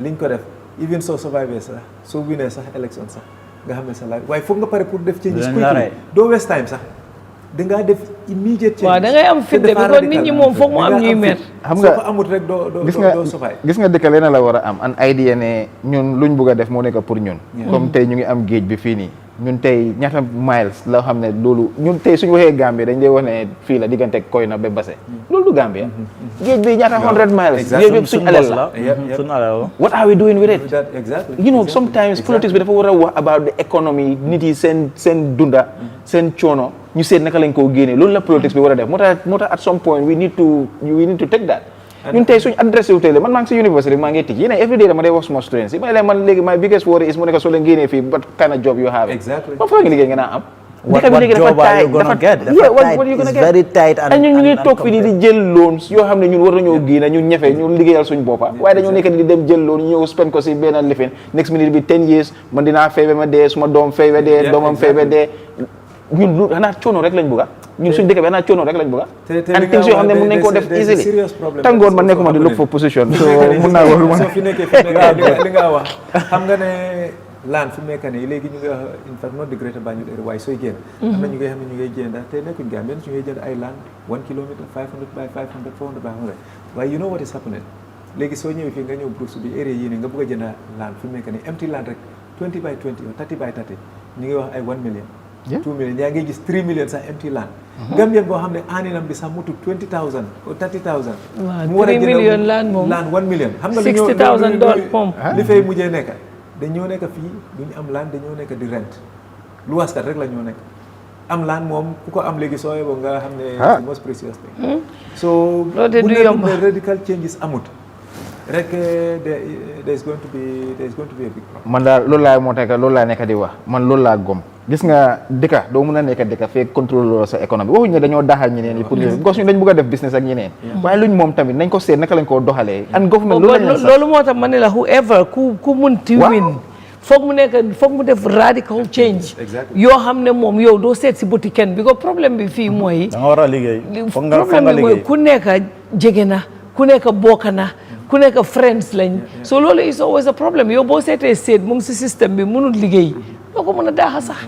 liñ ko def even soo survivé sax soo winee sax élection sax nga xam ne sa laaj waaye foog nga pare pour def changes quickly doo waste time sax dangaa def immediate changes. waaw da ngay am fit de bi kon nit ñi moom foog mu am ñuy mer. xam nga soo ko amut rek doo survive. gis nga dëkk leen la war a am an idea ne ñun luñ bugg a def moo nekk pour ñun. comme tey ñu ngi am géej bi fii nii. ñun tey ñaata miles la xam ne loolu ñun tey suñu waxee Gambia dañ lay wax ne fii la diggante Koyna ba Basse loolu du Gambia géej bi ñaata 100 miles géej bi suñu alal la what are we doing with it you know sometimes politics bi dafa war a wax about the economy nit yi seen dunda seen coono ñu seet naka lañ koo génnee loolu la politics bi war a def moo tax at some point we need to take that ñun tey suñu adressé wu tey man maa ngi si university maa ngi tij yéen every day dama day wax suma students yi ma ne leen man léegi my biggest worry is mu nekk soo leen génnee fii what kind of job you have ba fa nga liggéey ngeen a am what job are you gonna get what you gonna get very tight and ñun ñu ngi toog fii di jël loans yoo xam ne ñun war nañoo génn ñun ñefe ñun liggéeyal suñu boppa waaye dañoo nekk di dem jël loan ñëw spend ko si benn lifin next minute bi 10 years man dinaa fay ba ma dee suma doom fay ba dee doomam fay ba dee ñun lu xanaa coono rek lañ bëgga ñun suñu dëkk bi xanaa coono rek lañ bëgga and things yoo xam ne mun nañ koo def easily tàngoor man nekkuma di look for position so mun naa wax soo fi nekkee li nga wax xam nga ne laan fu mu nekk nii léegi ñu ngi wax in fact not the greater Banjul area waaye sooy génn am na ñu ngay xam ne ñu ngay jënd te nekkuñ Gambien ñu ngay jënd ay laan 1 kilometre 500 by 500 400 by 100 waaye you know what is happening léegi soo ñëwee fii nga ñëw Brooks bi area yii nii nga bëgg a jënd laan fu mu nekk nii empty land rek 20 by 20 or 30 by 30 ñu ngi wax ay 1 million 2 million yaa ngi gis 3 million sax empty land Gambien boo xam ne aaninam bi sax mutu 20,000 or 30,000 mu war a jënd land 1 million xam nga $60,000 moom li fay mujjee nekk dañoo nekk fii duñu am land dañoo nekk di rent lu waskat rek la ñoo nekk am land moom ku ko am léegi soo yeboo nga xam ne the most precious thing so bu ne radical changes amut rek there is going to be a big problem. man daal loolu laa moo tax loolu laa nekk di wax man loolu laa gom gis nga dëkka doo mën a nekk dëkka fee contrôle sa économie waxuñu ne dañoo daxal ñeneen yi pour gos ñu dañ bëgg a def business ak ñeneen waaye luñ moom tamit nañ ko seet naka lañ koo doxalee and government loolu moo tax ma ne la whoever ku munti win foog mu def radical change yoo xam ne moom yow doo seet si bëti kenn bi ko problème bi fii mooy da nga war a liggéey problème bi mooy ku nekk jege na ku nekk bokk na ku nekk friends lañ so loolu is always a problem yow boo seetee seet mu ngi si système bi mënul liggéey doo ko mën a daaxa sax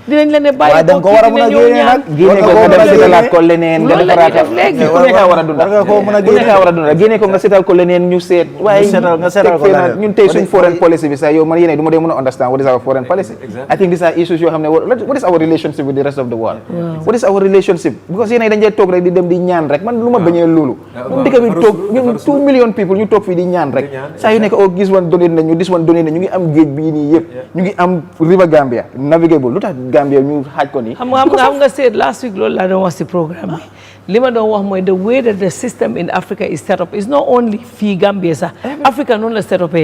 dinañ la ne bàyyi ko ko war a mën a génne nag génne ko nga dem seetalaat ko leneen nga defaraat léegi ku nekk war a dundal ku nekk war a dundal génne ko nga seetal ko leneen ñu seet waaye nga seetal ko leneen ñun tey suñ foreign policy bi sax yow man yéene du ma dee mën a understand what is our foreign policy I think these are issues yoo xam ne what is our relationship with the rest of the world what is our relationship because yéene dañ dee toog rek di dem di ñaan rek man lu ma bañee loolu ñun dëkk bi toog ñun 2 million people ñu toog fii di ñaan rek saa yu nekk gis wan donné nañu dis wan donné nañu ñu ngi am géej bii nii yëpp ñu ngi am river Gambia navigable lu tax Gambia ñu xaaj ko nii xam nga seet last week loolu laa doon wax si programme bi li ma doon wax mooy the way that the system in Africa is set up is not only fii Gambia sax Africa noonu la set up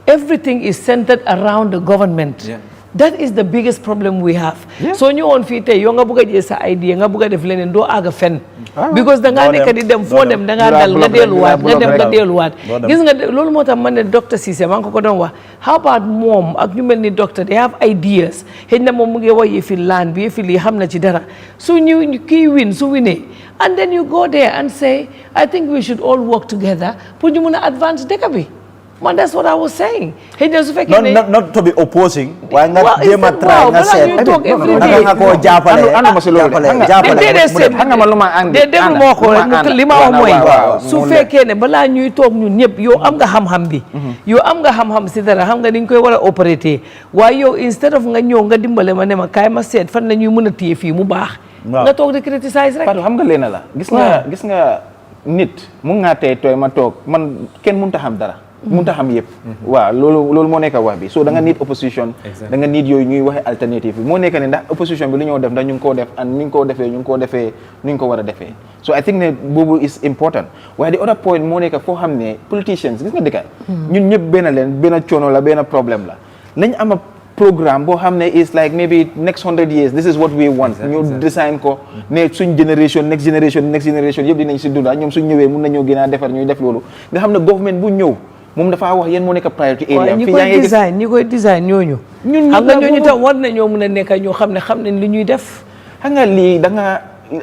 everything is centered around the government that is the biggest problem we have soo ñëwoon fii tey yow nga bëgg a jël sa idea nga bëgg a def leneen doo àgg fenn because da ngaa nekk di dem foo dem da ngaa dal nga delluwaat gis nga loolu moo tax man ne docteur Cissé maa ngi ko doon wax how about moom ak ñu mel ni docteur they have ideas xëy na moom mu ngi wax yëfi laan bi yëfi lii xam na ci dara su ñu kii win su winee and then you go there and say I think we should all work together pour ñu mun a advance dëkk bi man that's what I was saying. Su fekkee ne not to be opposing. waaye nga jéem a try nga seet. nga koo jàppale. ànduma si loolu xam nga ma lu ma andi. déglu moo ko rek li ma wax mooy. su fekkee ne balaa ñuy toog ñun ñëpp yow am nga xam-xam bi. yow am nga xam-xam si dara xam nga ni ñu koy war a opérater waaye yow instead of nga ñëw nga dimbale ma ne ma kaay ma seet fan la ñuy mën a téye fii mu baax. nga toog di criticize rek. Fatou xam nga leen la gis nga nit mu ngaa tey tooy ma toog man kenn mënut a xam dara. mënut a xam yëpp waaw loolu moo nekk wax bi so da nga need opposition da nga need yooyu ñuy waxe alternative bi moo nekk ne ndax opposition bi lu ñoo def ndax ñu ngi koo def and ni ñu koo defee ñu ngi koo defee ni ñu ko war a defee so I think ne boobu is important waaye the other point moo nekk foo xam ne politicians gis nga dëkka ñun ñëpp benn coono la benn problème la nañ am programme boo xam ne is like maybe next 100 years this is what we want ñu design ko ne suñ generation next generation yëpp dinañ si dunda ñoom suñ ñëwee mun nañoo gën a defar ñuy def loolu nga xam ne government bu ñëw moom dafa wax yéen moo nekk priority area ñi koy design ñooñu ñun xam nga ñooñu tam war nañoo mën a nekk ñoo xam nañ li ñuy def xam nga lii da nga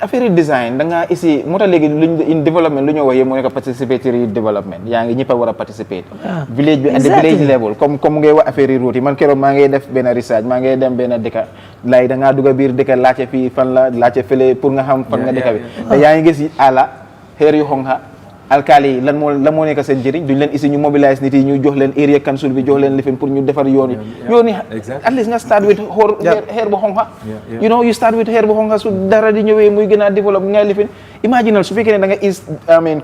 affaire design da nga ici moo tax léegi in development lu ñoo wax yéen moo nekk participatory development yaa ngi ñëpp a war a participate village bi at the village level comme ngay wax affaire yi route yi man keroog maa ngay def benn research maa ngay dem benn dëkka lay da ngaa dugg biir dëkka laajte fii fan la laajte fële pour nga xam fan nga dëkka bi te yaa ngi gis àlla xeer yu xonxa alkaali yi lan moo nekk seen njëriñ duñ leen ici ñu mobilise nit yi ñu jox leen area council bi jox leen lifin pour ñu defar yoon yi at least nga start with xeer bu xonxa you know you start with xeer bu xonxa su dara di ñëwee muy gën a développe ngay lifin imaginal su fekkee ne da nga is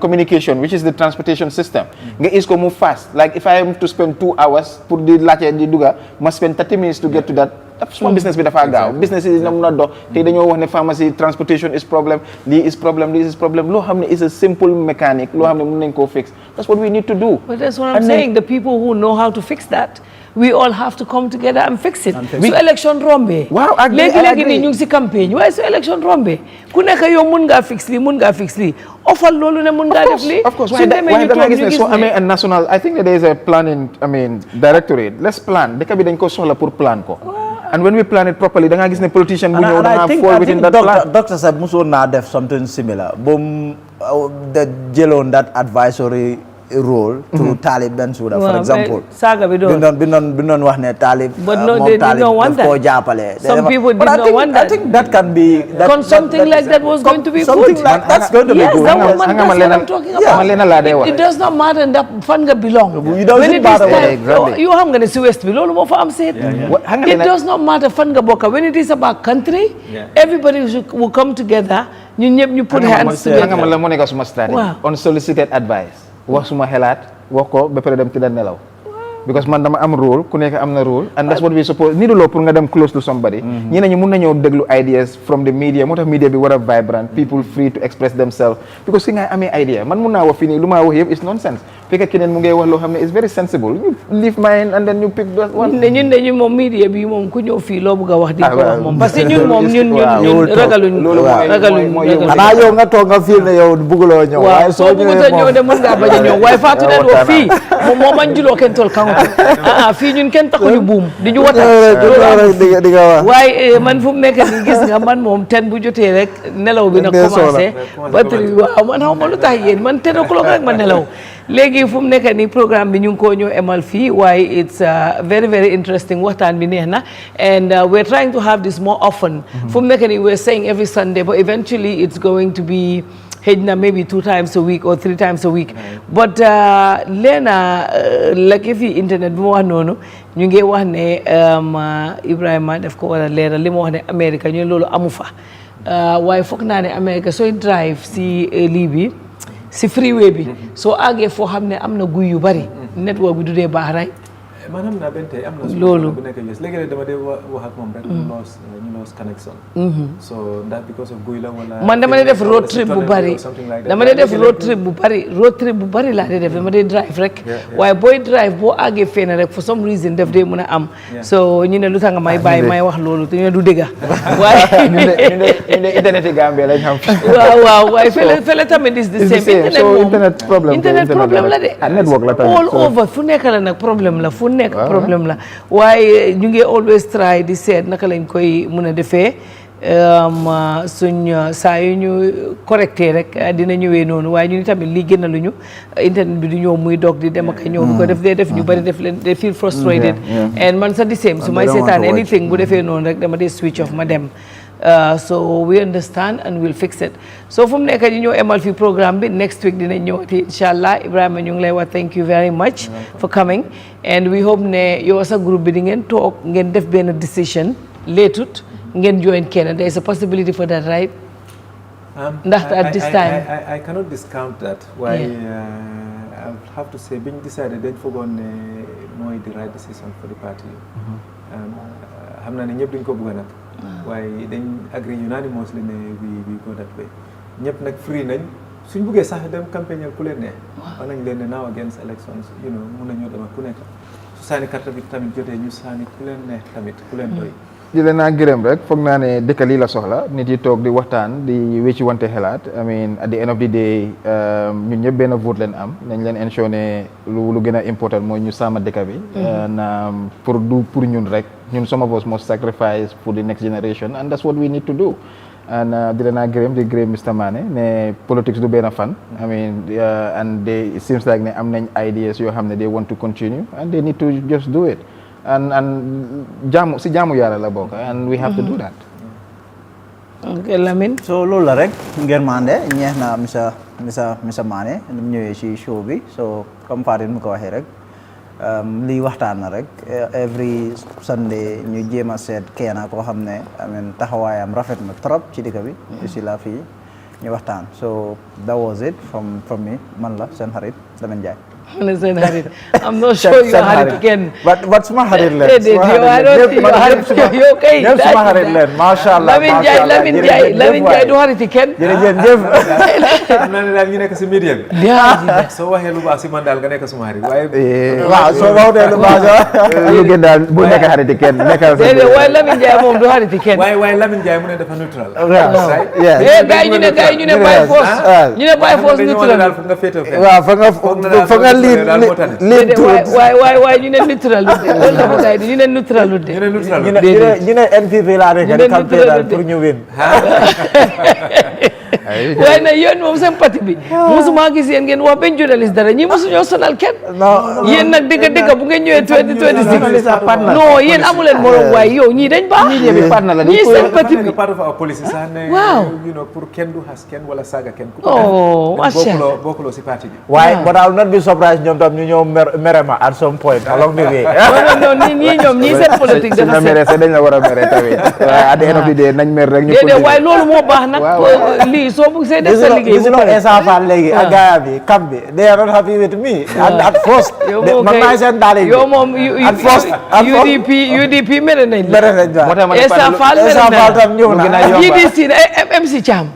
communication which is the transportation system nga is ko mu fast like if I am to spend 2 hours pour di laajte di dugga ma spend 30 minutes to get to that small business bi dafa gaaw business yi dina mun a dox te dañoo wax ne pharmacy transportation is problem lii is problem loo xam ne is a simple mechanic loo xam ne mun nañ koo fix that's what we need to do but that's what I'm saying the people who know how to fix that we all have to come together and fix it su election rombe waaw léegi nii ñu ngi si campagne waaye su election rombe ku nekk yow mun ngaa fix lii offal loolu ne mun ngaa def lii of course waaye da nga gis ne soo amee a national I think that there is a planning directorate let's plan dëkk bi dañ ko soxla pour plan ko and when we plan it properly da nga gis ne politician bu ñëw da nga fall within that plan Dr. Sab musoon naa def something similar boom that jëloon that advisory role to Talib Bensouda for example saga bi doon wax ne Talib but no they did not want that daf koo jàppale some people did not want that I think that can be something like that was going to be good that's going to be good that's what I'm talking about it does not matter that fan nga belong when it is time you xam nga ne si west bi loolu moo fa am seet it does not matter fan nga bokka when it is about country everybody will come together ñun ñëpp ñu put hands together nga ma la moo nekk suma strategy unsolicited advice wax suma xelaat wax ko ba pare dem tëdda nelaw because man dama am role ku nekk am na role and that's what we suppose ni duloo pour nga dem close to somebody ñeneen ñi mun nañoo déglu ideas from the media moo tax media bi war a vibrant people free to express themselves because si nga amee idea man mun naa wax fii nii lu maa wax yëpp is nonsense fekk keneen mu ngay wax loo xam ne is very sensible you leave mine and then you pick that one ñun de moom media bi moom ku ñëw fii loo bëgg a wax di ko wax moom parce que ñun moom ñun ragaluñ xanaa yow nga toog nga fii ne yow bëgguloo ñëw waaw soo bëggut a ñëw de mën ngaa bañ a ñëw waaye Fatou ne doo fii moom moo man juloo kenn tol kanko fii ñun kenn taxuñu buum di ñu wata di nga wax waaye man fu mu nekk nii gis nga man moom ten bu jotee rek nelaw bi na commencé batterie bi waaw man xaw ma lu tax yéen man 10 o'clock rek ma nelaw léegi fu mu nekk nii programme bi ñu ngi koo ñëw emal fii waaye it's very very interesting waxtaan bi neex na and we're trying to have this more often fu mu nekk nii we're saying every Sunday but eventually it's going to be xëj na maybe 2 times a week or 3 times a week but leena like fi internet bi ma wax noonu ñu ngi wax ne Ibrahima daf ko war a leeral li ma wax ne America ñu loolu amu fa waaye foog naa ne America sooy drive si lii bi si freeway bi soo àggee foo xam ne am na guy yu bari network bi du dee baax rek man xam naa benn tey am na loolu bu nekk US léegi dama dee wax ak moom rek ñu lost connection so ndax because of guy la wala man dama dee def road trip bu bari dama dee def road trip bu bari laa dee def dama dee drive rek waaye booy drive boo àggee fenn rek for some reason daf dee mën a am so ñu ne lu tax nga may bàyyi may wax loolu te ñu ne du dëgga waaye ñu ne internet yi Gambia lañ xam waaw waaye fële tamit is the same internet problème la de network la tamit all over fu nekk la nag problème la fu nekk problème la waaye ñu ngi always try di seet naka lañ koy mën a defee suñ saa yu ñu correcté rek dina ñëwee noonu waaye ñu ni tamit lii gën a luñu internet bi du ñëw muy dog di dem ak ñëw bu ko def ñu bari def leen they feel frustrated and man sax di same su may seetaan anything bu defee noonu rek dama dee switch off ma dem so we understand and we'll fix it so fu mu nekk ñu ñëw emal fi programme bi next week dinañ ñëwati inshallah Ibrahima ñu ngi lay wax thank you very much for coming and we hope ne yow sa groupe bi di ngeen toog ngeen def benn decision leetut ngeen join kenn there is a possibility for that right ndax at this time I cannot discount that why I have to say biñ decided dañ foogoon ne mooy the right decision for the party. xam naa ne ñëpp duñ ko bëgg nag. waaye dañ agree unanimously ne we go that way. ñëpp nag free nañ suñ bëggee sax dem campagne ku leen ne. wax nañ leen ne now against elections mun nañoo dem ak ku nekk. su saani carte bi tamit jotee ñu saani ku leen ne tamit ku leen doy. di leen naa gërëm rek foog naa ne dëkk lii la soxla nit yi toog di waxtaan di wécci wante xelaat I mean at the end of the day ñun ñëpp benn vote leen am nañ leen ensure ne lu gën a important mooy ñu sàmm dëkk bi na pour ñun rek ñun some of us must sacrifice for the next generation and that's what we need to do and di leen naa gërëm di gërëm Mr Manneh ne politics du benn fan I mean and it seems like ne am nañ ideas yoo xam ne they want to continue and they need to just do it and jaamu yàlla la bokk and we have to do that. Okay, Lamine. so loolu la rek ngeen mande ñeex na Mr Manneh ni mu ñëwee ci show bi so comme Fatou mu ko waxee rek lii waxtaan na rek every Sunday ñu jéem a seet kenn koo xam ne taxawaayam rafet na trop ci dëkk bi ici la fii ñu waxtaan so that was it from me man la seen xarit Lamine Ndiaye. Seen xarit I'm not sure you xarit kenn. but suma xarit leen. yow kay ñëpp suma xarit leen macha allah. Lamine Ndiaye du xariti kenn. jërëjëf. xam naa ne daal ñu nekk si media bi. soo waxee lu baax si man daal nga nekk suma xarit waaye. waaw soo waxee lu baax lu gën daal bu nekk xariti kenn nekkal sa. déedéet waaye Lamine Ndiaye moom du xariti kenn. waaye Lamine Ndiaye mu ne dafa neutral. gars yi ñu ne by force. ñu ne by force neutral. waaw fa nga lii waaye ñu ne neutral lu de loolu dafa gars yi ñu ne neutral lu de. ñu ne NPP laa nekk di campagne daal pour ñu win. waaye nag yéen moom seen parti bi mosuma gis yéen ngeen wax benn journaliste dara ñi mosu ñoo sonal kenn yéen nag dëgg bu ngeen ñëwee 2026 non yéen amu leen morom waaye yow ñii dañ baax ñii seen parti bi part of our policy sax ne pour kenn du xas kenn wala saaga kenn ku oh macha Allah bokkuloo si parti bi waaye but I'll not be surprised ñoom tam ñu ñëw mere ma at some point along the way non ñii seen politique dafa set dañ la war a mere tamit at the end of the day nañ mer rek ñu waaye loolu moo baax nag lii soo bëgg see def sa liggéey bu pare Essa Fall léegi ak gaaya bi kam bi they are not happy with me and at first man maay seen daal yi yow moom at first UDP mere nañ la Essa Fall tam ñëw na GDC MC Thiam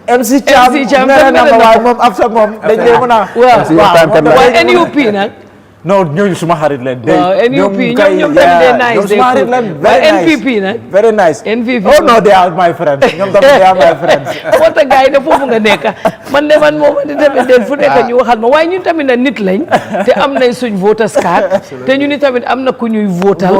mere na ma waaye moom ab sa moom dañ dee mën a waaye NUP nag non ñooñu suma xarit leen. waaw NUP ñoom tamit nice suma xarit leen very nice NPP nag. very nice NPP oh no they are my friends ñoom tamit they are my friends. moo tax gars yi ne foofu nga nekk man moom tamit den fu nekk ñu waxal ma waaye ñun tamit na nit lañ te am nañ suñ voters card te ñu ni tamit am na ku ñuy votal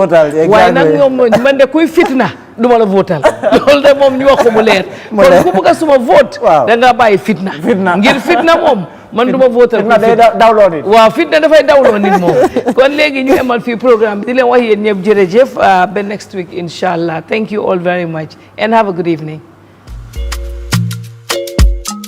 waaye nag ñoom man de kuy fitna du ma la votal loolu de moom ñu wax ko mu leer kon ku bëgg a suma vote da nga bàyyi fitna ngir fitna moom man du ma votal fitna day dawloo nit waaw fitna dafay dawloo nit moom kon léegi ñu emal fii programme di leen wax yéen ñëpp jërëjëf ba next week inshallah thank you all very much and have a good evening.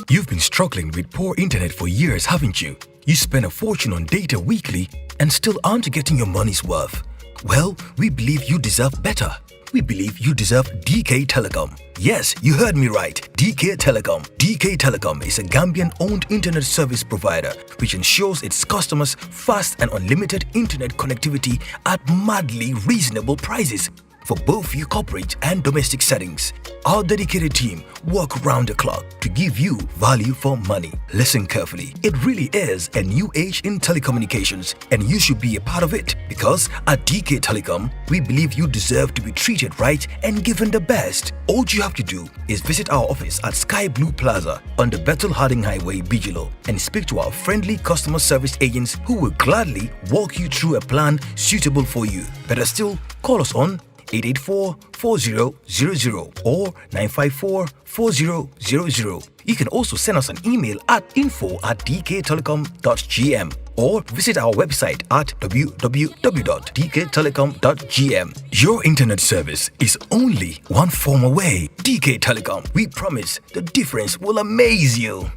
You've been struggling with poor internet for years, haven't you? You spend a fortune on data weekly and still aren't getting your money's worth. Well, we believe you deserve better. We believe you deserve DK Telecom. Yes, you heard me right. DK Telecom. DK Telecom is a Gambian-owned internet service provider which ensures its customers fast and unlimited internet connectivity at madly reasonable prices for both your corporate and domestic settings. Our dedicated team work round the clock to give you value for money. Listen carefully. It really is a new age in telecommunications and you should be a part of it because at DK Telecom, we believe you deserve to be treated right and given the best. All you have to do is visit our office at Sky Blue Plaza on the Bethel Harding Highway, Bijilo, and speak to our friendly customer service agents who will gladly walk you through a plan suitable for you. Better still, call us on 884-4000 or 954-4000. You can also send us an email at info@dktelecom.gm or visit our website at www.dktelecom.gm. Your internet service is only one form away. DK Telecom, we promise the difference will amaze you.